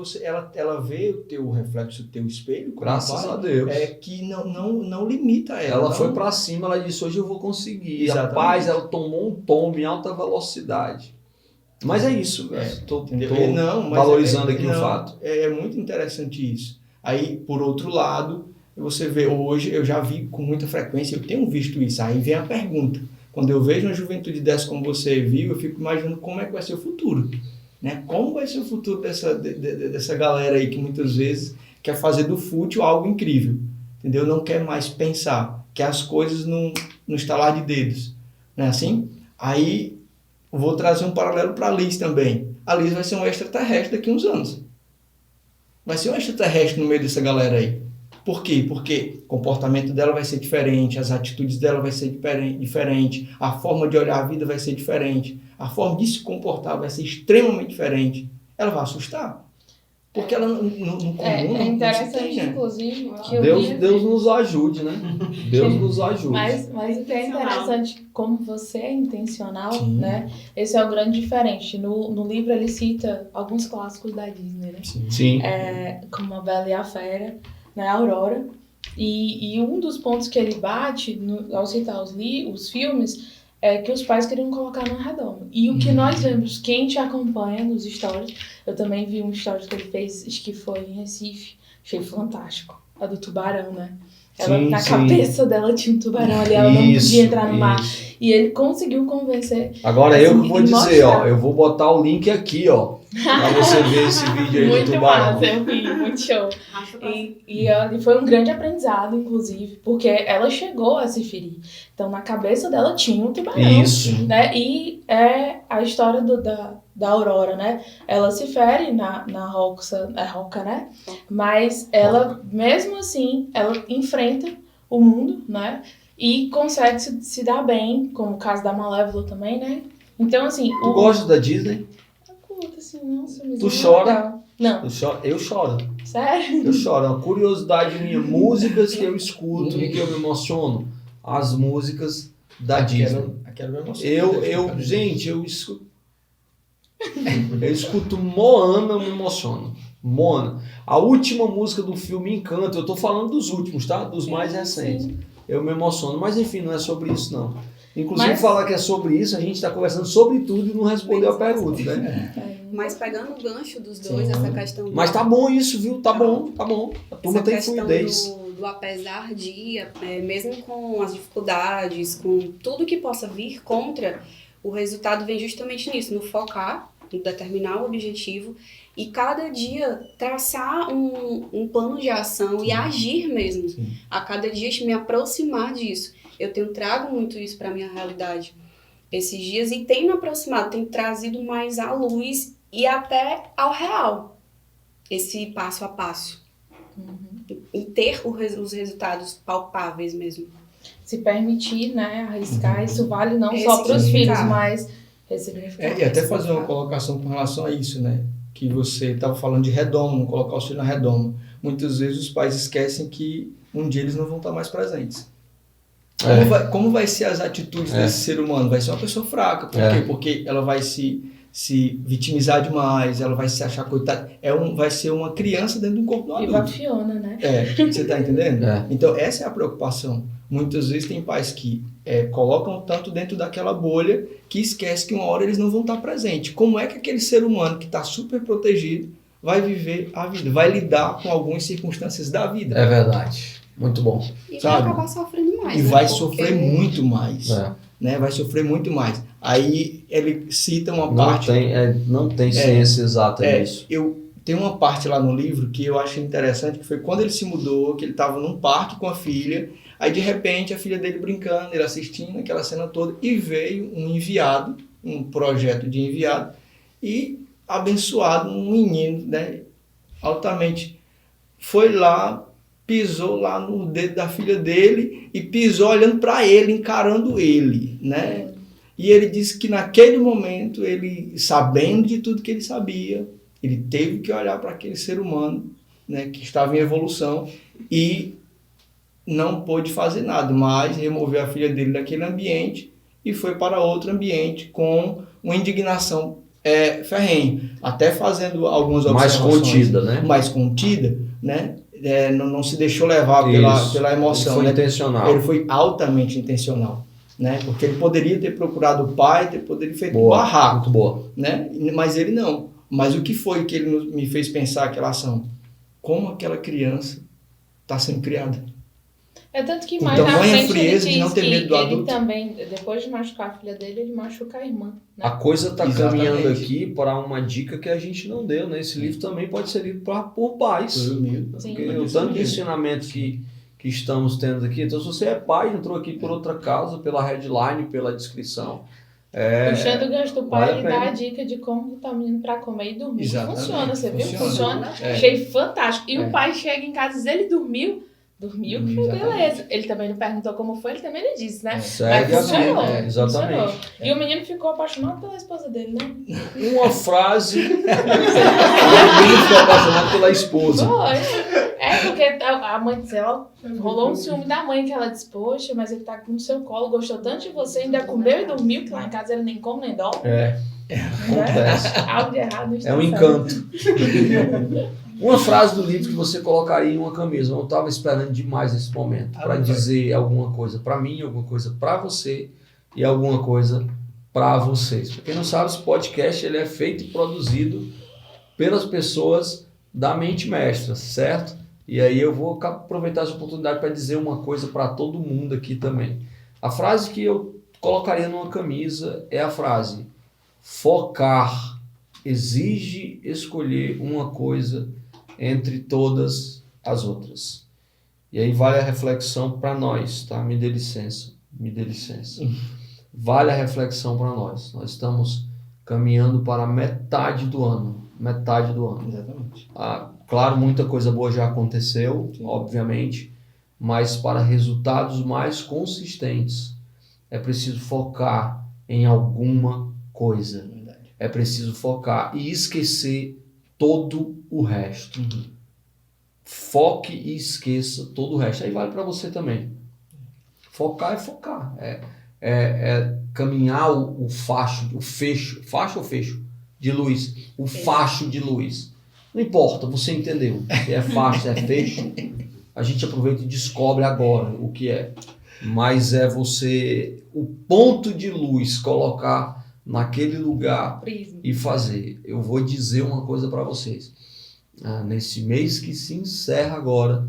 ela vê o teu reflexo, o teu espelho, como Graças pai, a Deus. que não limita ela. Ela não- foi pra cima, ela disse, hoje eu vou conseguir. Exatamente. Rapaz, ela tomou um tombo em alta velocidade. Mas é isso, velho. Tô Entendeu? Mas valorizando aqui o fato. É muito interessante isso. Aí, por outro lado, você vê, hoje eu já vi com muita frequência, eu tenho visto isso. Aí vem a pergunta. Quando eu vejo uma juventude dessa como você viu, eu fico imaginando como é que vai ser o futuro. Né? Como vai ser o futuro dessa galera aí que muitas vezes quer fazer do fútil algo incrível. Entendeu? Não quer mais pensar, quer as coisas no estalar de dedos. Não é assim? Aí, vou trazer um paralelo para a Liz também. A Liz vai ser um extraterrestre daqui a uns anos. Vai ser um extraterrestre no meio dessa galera aí. Por quê? Porque o comportamento dela vai ser diferente, as atitudes dela vai ser diferente, a forma de olhar a vida vai ser diferente, a forma de se comportar vai ser extremamente diferente. Ela vai assustar. Porque ela no comum É não se interessante, tem, né? inclusive, que eu vi Deus nos ajude, né? Deus nos ajude. Mas o que é interessante, como você é intencional, Sim. né? Esse é o grande diferente. No livro ele cita alguns clássicos da Disney, né? Sim. Como A Bela e a Fera, né? A Aurora. E um dos pontos que ele bate ao citar os filmes é que os pais queriam colocar no redoma. E o que nós vemos, quem te acompanha nos stories, eu também vi um stories que ele fez, acho que foi em Recife, achei fantástico. A do tubarão, né? Ela, Sim, na sim. cabeça dela tinha um tubarão ali, ela não podia entrar no mar. Isso. E ele conseguiu convencer. Agora Assim, eu que vou e dizer, mostrar. ó, eu vou botar o link aqui, ó, pra você ver esse vídeo aí do Muito tubarão. massa, eu vi, muito show. Racha pra E foi um grande aprendizado, inclusive, porque ela chegou a se ferir. Então, na cabeça dela tinha um tubarão. Isso. Né? E é a história da Aurora, né? Ela se fere na roca, né? Mas ela, mesmo assim, ela enfrenta o mundo, né? E consegue se dar bem, como o caso da Malévola também, né? Então, assim... Tu gosta da Disney? Eu curto, assim, nossa, mas Tu é chora? legal. Não, Eu choro. sério? Eu choro. É uma curiosidade minha. Músicas que eu escuto e que eu me emociono. As músicas da Disney. Aquela me emociona. Gente, eu escuto Moana, eu me emociono. Moana. A última música do filme Encanto, eu tô falando dos últimos, tá? Dos mais recentes. Sim. Eu me emociono. Mas enfim, não é sobre isso, não. Inclusive, Mas- falar que é sobre isso, a gente tá conversando sobre tudo e não respondeu a pergunta, né? Mas pegando o gancho dos dois, Sim. essa questão do, Mas tá bom isso, viu? Tá bom. A turma essa tem questão fluidez. do apesar de, mesmo com as dificuldades, com tudo que possa vir contra, o resultado vem justamente nisso, no focar, no determinar o objetivo e cada dia traçar um plano de ação e agir mesmo. Sim. A cada dia me aproximar disso. Eu trago muito isso para minha realidade esses dias e tenho me aproximado, tenho trazido mais à luz e até ao real esse passo a passo. E ter os resultados palpáveis mesmo. Se permitir, né, arriscar, isso vale não só para os Ressignificar. filhos, mas ressignificar. E até fazer uma colocação com relação a isso, né? Que você estava falando de redoma, não colocar o filho na redoma. Muitas vezes os pais esquecem que um dia eles não vão estar mais presentes. Como vai ser as atitudes desse ser humano? Vai ser uma pessoa fraca. Por quê? Porque ela vai se vitimizar demais, ela vai se achar coitada. Vai ser uma criança dentro do corpo do Viva a adulto. Fiona, né? Você está entendendo? É. Então, essa é a preocupação. Muitas vezes tem pais que colocam tanto dentro daquela bolha que esquece que uma hora eles não vão estar presentes. Como é que aquele ser humano que está super protegido vai viver a vida, vai lidar com algumas circunstâncias da vida? É verdade. Muito bom. E vai Sabe? acabar sofrendo mais. E né? vai Porque sofrer muito mais. É. Né? Vai sofrer muito mais. Aí ele cita uma Não parte... tem ciência exata disso. Tem uma parte lá no livro que eu achei interessante, que foi quando ele se mudou, que ele estava num parque com a filha, aí de repente a filha dele brincando, ele assistindo aquela cena toda, e veio um enviado, um projeto de enviado, e abençoado, um menino, né, altamente, foi lá, pisou lá no dedo da filha dele, e pisou olhando para ele, encarando ele, né? E ele disse que naquele momento, ele, sabendo de tudo que ele sabia, Ele teve que olhar para aquele ser humano, né, que estava em evolução e não pôde fazer nada, mas removeu a filha dele daquele ambiente e foi para outro ambiente com uma indignação ferrenha, até fazendo algumas observações mais contida, né? Não se deixou levar pela emoção. Ele foi intencional. Ele foi altamente intencional, né? Porque ele poderia ter procurado o pai, poderia ter feito um barraco, muito boa, né? Mas ele não. Mas o que foi que ele me fez pensar aquela ação? Como aquela criança está sendo criada? Tanto que mais na frente ele diz não ter medo do ele adulto. também, depois de machucar a filha dele, ele machuca a irmã. Né? A coisa está caminhando aqui para uma dica que a gente não deu, né? Esse livro também pode ser lido por pais. Porque o tanto de ensinamento que estamos tendo aqui. Então, se você é pai, entrou aqui por outra causa, pela headline, pela descrição. Puxando o gancho do pai, ele dá a dica de como botar o menino para comer e dormir. Exatamente. Funciona, você viu? Funciona. É. Achei fantástico. E o pai chega em casa e diz, ele dormiu, beleza. Ele também não perguntou como foi, ele também não disse, né? Segue Mas funcionou. Exatamente. Funcionou. E o menino ficou apaixonado pela esposa dele, né? Uma frase. O menino ficou apaixonado pela esposa. Foi. Porque a mãe dela rolou um ciúme da mãe, que ela disse, poxa, mas ele tá no seu colo, gostou tanto de você, ainda comeu e dormiu, que lá em casa ele nem come nem dorme. Acontece. Algo de errado. É um encanto. Uma frase do livro que você colocaria em uma camisa. Eu estava esperando demais esse momento para dizer alguma coisa para mim, alguma coisa para você e alguma coisa para vocês. Para quem não sabe, esse podcast ele é feito e produzido pelas pessoas da Mente Mestra, certo? E aí eu vou aproveitar essa oportunidade para dizer uma coisa para todo mundo aqui também. A frase que eu colocaria numa camisa é a frase: focar exige escolher uma coisa entre todas as outras. E aí vale a reflexão para nós, tá? Me dê licença. Vale a reflexão para nós. Nós estamos caminhando para metade do ano. Exatamente. Claro, muita coisa boa já aconteceu, Sim. obviamente, mas para resultados mais consistentes é preciso focar em alguma coisa. Verdade. É preciso focar e esquecer todo o resto. Foque e esqueça todo o resto. Aí vale para você também. Focar é focar. É caminhar o facho ou fecho de luz. O facho de luz. Não importa, você entendeu. Se é facho, se é fecho, a gente aproveita e descobre agora o que é. Mas é você, o ponto de luz, colocar naquele lugar e fazer. Eu vou dizer uma coisa para vocês. Nesse mês que se encerra agora,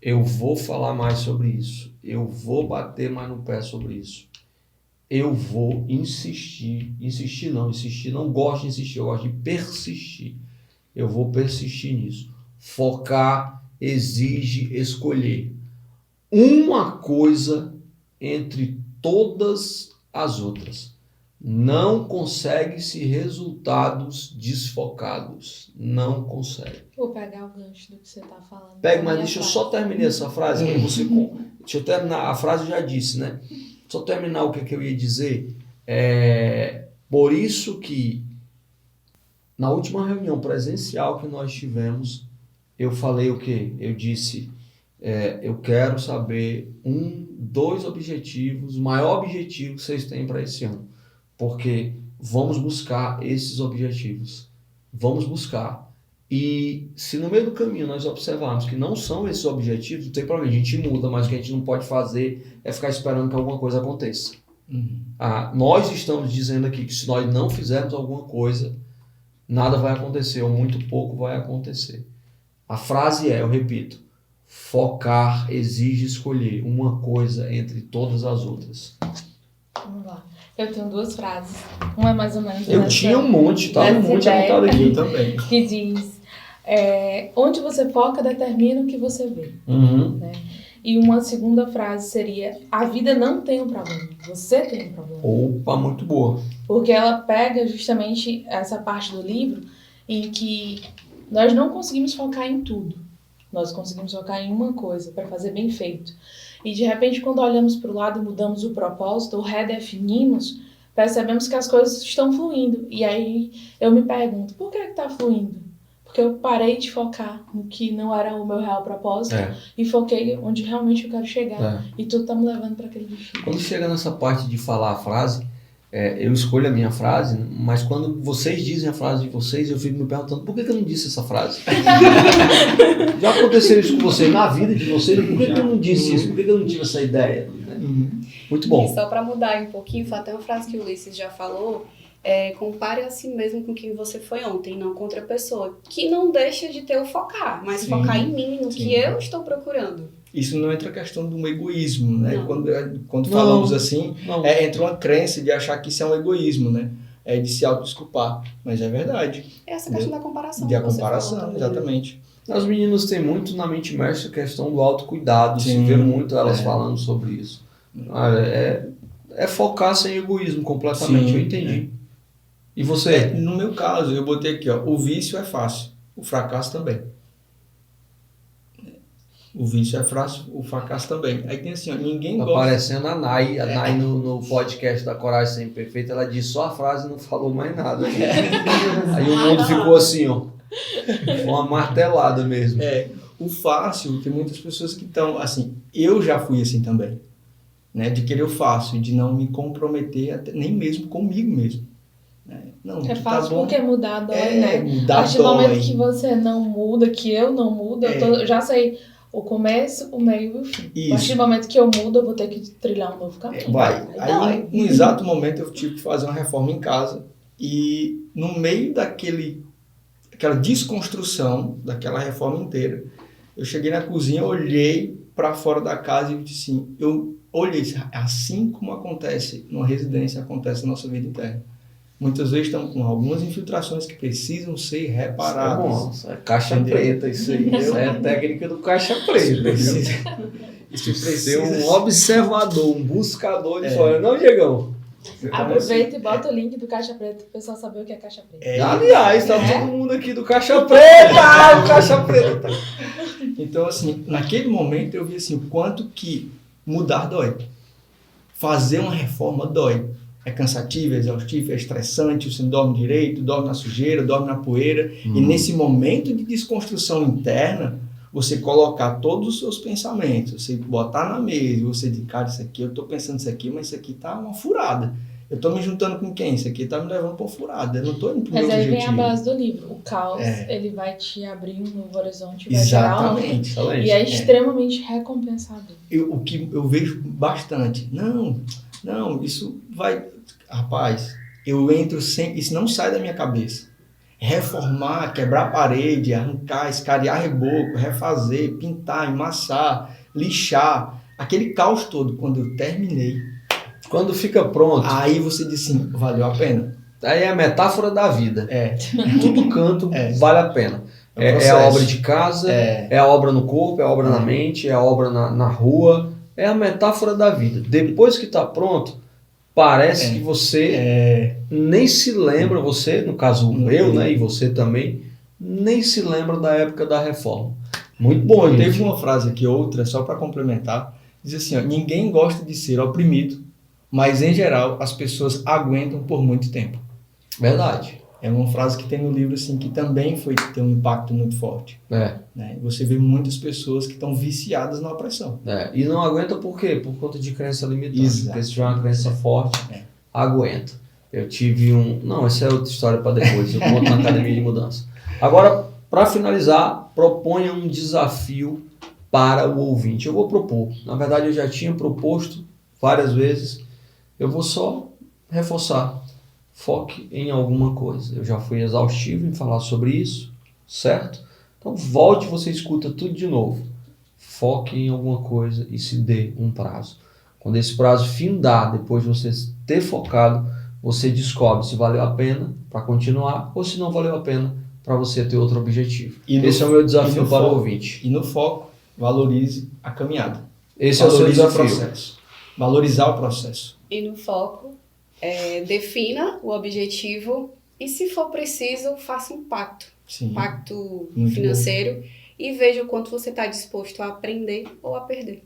eu vou falar mais sobre isso. Eu vou bater mais no pé sobre isso. Eu vou insistir. Insistir, não gosto de insistir, eu gosto de persistir. Eu vou persistir nisso. Focar exige escolher uma coisa entre todas as outras. Não consegue-se resultados desfocados. Não consegue. Vou pegar o gancho do que você está falando. Mas deixa eu só terminar essa frase. Deixa eu terminar. A frase eu já disse, né? Só terminar o que eu ia dizer. Por isso que na última reunião presencial que nós tivemos, eu falei o quê? Eu disse, eu quero saber 2 objetivos, o maior objetivo que vocês têm para esse ano. Porque vamos buscar esses objetivos. Vamos buscar. E se no meio do caminho nós observarmos que não são esses objetivos, não tem problema, a gente muda, mas o que a gente não pode fazer é ficar esperando que alguma coisa aconteça. Nós estamos dizendo aqui que se nós não fizermos alguma coisa, nada vai acontecer, ou muito pouco vai acontecer. A frase eu repito, focar exige escolher uma coisa entre todas as outras. Vamos lá. Eu tenho 2 frases. Uma é mais ou menos Eu tinha um monte, tá? Um monte anotado aqui. Eu também. Que diz, onde você foca determina o que você vê. Né? E uma segunda frase seria, a vida não tem um problema, você tem um problema. Opa, muito boa. Porque ela pega justamente essa parte do livro em que nós não conseguimos focar em tudo. Nós conseguimos focar em uma coisa para fazer bem feito. E de repente, quando olhamos para o lado e mudamos o propósito ou redefinimos, percebemos que as coisas estão fluindo. E aí eu me pergunto, por que está fluindo? Porque eu parei de focar no que não era o meu real propósito e foquei onde realmente eu quero chegar. E tudo tá me levando para aquele destino. Quando chega nessa parte de falar a frase, eu escolho a minha frase, mas quando vocês dizem a frase de vocês, eu fico me perguntando por que eu não disse essa frase? Já aconteceu isso com vocês, na vida de vocês, por que eu não disse isso? Por que eu não tive essa ideia? Muito bom. E só para mudar um pouquinho, foi até uma frase que o Ulisses já falou, compare a si mesmo com quem você foi ontem, não com outra pessoa, que não deixa de ter o focar, mas focar em mim, no que eu estou procurando. Isso não entra a questão de um egoísmo, né? Não. Quando falamos assim, entra uma crença de achar que isso é um egoísmo, né? De se autodesculpar, mas é verdade. Essa questão da comparação. De a comparação, exatamente. As meninas têm muito na mente imersa a questão do autocuidado, se vê muito elas falando sobre isso. É focar sem egoísmo completamente, eu entendi. E você? No meu caso, eu botei aqui, o vício é fácil, o fracasso também. O vício é fácil, o fracasso também. Aí tem assim, ninguém gosta... Parecendo a Nay no podcast da Coragem Sempre Perfeita, ela disse só a frase e não falou mais nada. Aí o mundo ficou assim, uma martelada mesmo. O fácil, tem muitas pessoas que estão, assim, eu já fui assim também, né, de querer o fácil, de não me comprometer nem mesmo comigo mesmo. Não, é fácil tá bom. Porque mudar dói, né? Mudar a partir do momento que você não muda, que eu não mudo, eu já sei o começo, o meio e o fim. A partir do momento que eu mudo, eu vou ter que trilhar um novo caminho. Aí, num exato momento, eu tive que fazer uma reforma em casa e no meio daquela desconstrução daquela reforma inteira, eu cheguei na cozinha, olhei para fora da casa e disse assim, eu olhei, assim como acontece numa residência, acontece na nossa vida interna. Muitas vezes estamos com algumas infiltrações que precisam ser reparadas. Isso é caixa preta, isso aí. Isso é a técnica do caixa preta. Isso precisa ser um observador, um buscador de fora. Não, Diegão? Aproveita e bota o link do Caixa Preta para o pessoal saber o que é Caixa Preta. Aliás, tá todo mundo aqui do Caixa Preta! O Caixa Preta! Então, assim, naquele momento eu vi assim, o quanto que mudar dói. Fazer uma reforma dói. É cansativo, é exaustivo, é estressante, você não dorme direito, dorme na sujeira, dorme na poeira. E nesse momento de desconstrução interna, você colocar todos os seus pensamentos, você botar na mesa, você dizer, cara, isso aqui, eu estou pensando isso aqui, mas isso aqui tá uma furada. Eu estou me juntando com quem? Isso aqui tá me levando para uma furada, eu não estou indo para o meu objetivo. Mas aí vem a base do livro. O caos, ele vai te abrir um novo horizonte, vai gerar um... E é extremamente recompensador. O que eu vejo bastante, não, isso vai... Rapaz, eu entro sem... Isso não sai da minha cabeça. Reformar, quebrar parede, arrancar, escariar reboco, refazer, pintar, emassar, lixar, aquele caos todo. Quando eu terminei... Quando fica pronto... Aí você diz assim, valeu a pena. Aí é a metáfora da vida. Todo canto vale a pena. É a obra de casa, é a obra no corpo, é a obra na mente, é a obra na rua. É a metáfora da vida. Depois que está pronto, parece que você nem se lembra, você, no caso eu, né, e você também, nem se lembra da época da reforma. Muito bom, gente. Teve uma frase aqui, outra, só para complementar, diz assim, ninguém gosta de ser oprimido, mas em geral as pessoas aguentam por muito tempo. Verdade. É uma frase que tem no livro assim, que também tem um impacto muito forte. Né? Você vê muitas pessoas que estão viciadas na opressão. E não aguenta por quê? Por conta de crença limitante. Porque se tiver uma crença forte, aguenta. Eu tive Não, essa é outra história para depois. Eu conto na Academia de Mudança. Agora, para finalizar, proponha um desafio para o ouvinte. Eu vou propor. Na verdade, eu já tinha proposto várias vezes. Eu vou só reforçar. Foque em alguma coisa. Eu já fui exaustivo em falar sobre isso, certo? Então volte, você escuta tudo de novo. Foque em alguma coisa e se dê um prazo. Quando esse prazo findar, depois de você ter focado, você descobre se valeu a pena para continuar ou se não valeu a pena para você ter outro objetivo. Esse é o meu desafio para o ouvinte. E no foco, valorize a caminhada. Esse é o seu desafio. Processo. Valorizar o processo. E no foco, defina o objetivo e, se for preciso, faça um pacto. Sim. Pacto Muito financeiro. bom. e veja o quanto você está disposto a aprender ou a perder.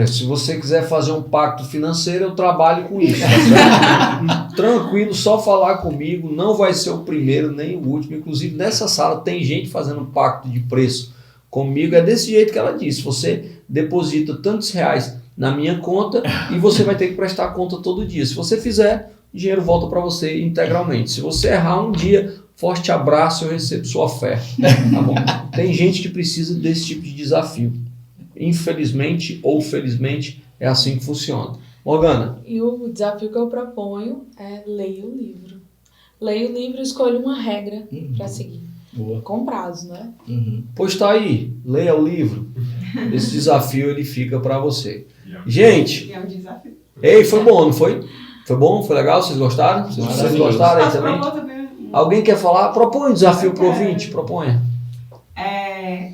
Se você quiser fazer um pacto financeiro, eu trabalho com isso, tá certo? Tranquilo, só falar comigo, não vai ser o primeiro nem o último. Inclusive, nessa sala tem gente fazendo um pacto de preço comigo, é desse jeito que ela disse, você deposita tantos reais na minha conta e você vai ter que prestar conta todo dia. Se você fizer, o dinheiro volta para você integralmente. Se você errar um dia, forte abraço, eu recebo sua oferta. Tá bom? Tem gente que precisa desse tipo de desafio. Infelizmente ou felizmente, é assim que funciona. Morgana. E o desafio que eu proponho é leia o livro. Leia o livro e escolha uma regra para seguir. Boa. Com prazo, né? Pois tá aí, leia o livro. Esse desafio ele fica para você. Gente, É um desafio. ei, foi bom, não foi? Foi bom? Foi legal? Vocês gostaram? Vocês gostaram aí também? Alguém quer falar? Propõe um desafio pro ouvinte, proponha. É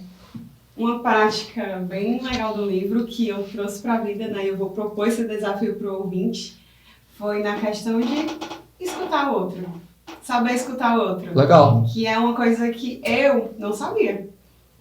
uma prática bem legal do livro que eu trouxe para a vida, né? Eu vou propor esse desafio pro ouvinte. Foi na questão de escutar o outro. Saber escutar o outro. Legal. Que é uma coisa que eu não sabia.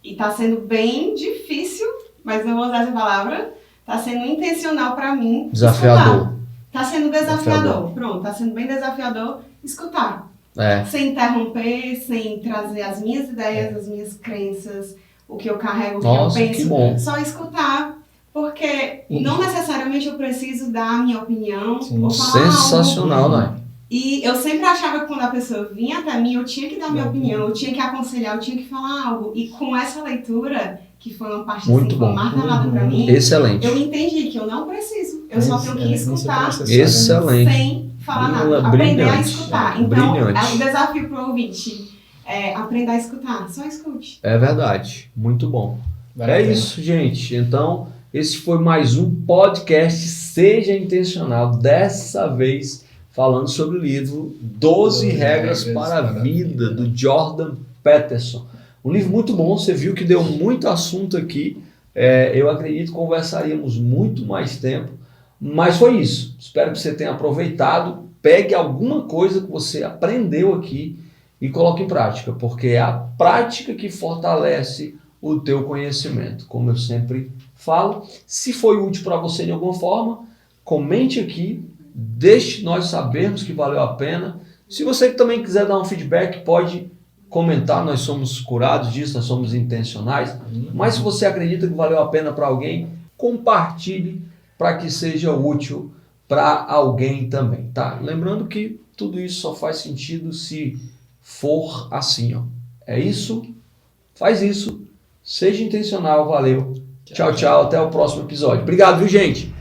E tá sendo bem difícil, mas eu vou usar essa palavra. Tá sendo intencional para mim. Desafiador. Escutar. Tá sendo desafiador. Pronto, tá sendo bem desafiador escutar. É. Sem interromper, sem trazer as minhas ideias, as minhas crenças, o que eu carrego, o que Nossa, eu penso. que bom. Só escutar, porque não necessariamente eu preciso dar a minha opinião ou falar Sensacional, algo. né? E eu sempre achava que quando a pessoa vinha até mim, eu tinha que dar a minha opinião, eu tinha que aconselhar, eu tinha que falar algo. E com essa leitura, que foi uma parte Muito assim, bom. martelada pra mim, Excelente. eu entendi que eu não preciso. Eu só tenho que escutar Excelente. sem falar nada. Ela, Aprender a brilhante. escutar. Então, Brilhante. é um desafio pro ouvinte. Aprender a escutar. Só escute. É verdade. Muito bom. É isso, gente. Então, esse foi mais um podcast Seja Intencional. Dessa vez, falando sobre o livro 12 Regras para a Vida, do Jordan Peterson. Um livro muito bom. Você viu que deu muito assunto aqui. Eu acredito que conversaríamos muito mais tempo. Mas foi isso. Espero que você tenha aproveitado. Pegue alguma coisa que você aprendeu aqui e coloque em prática, porque é a prática que fortalece o teu conhecimento. Como eu sempre falo, se foi útil para você de alguma forma, comente aqui, deixe nós sabermos que valeu a pena. Se você também quiser dar um feedback, pode comentar, nós somos curados disso, nós somos intencionais. Mas se você acredita que valeu a pena para alguém, compartilhe para que seja útil para alguém também, tá? Lembrando que tudo isso só faz sentido se for assim, ó. É isso, faz isso, seja intencional, valeu. Tchau, tchau, até o próximo episódio. Obrigado, viu, gente?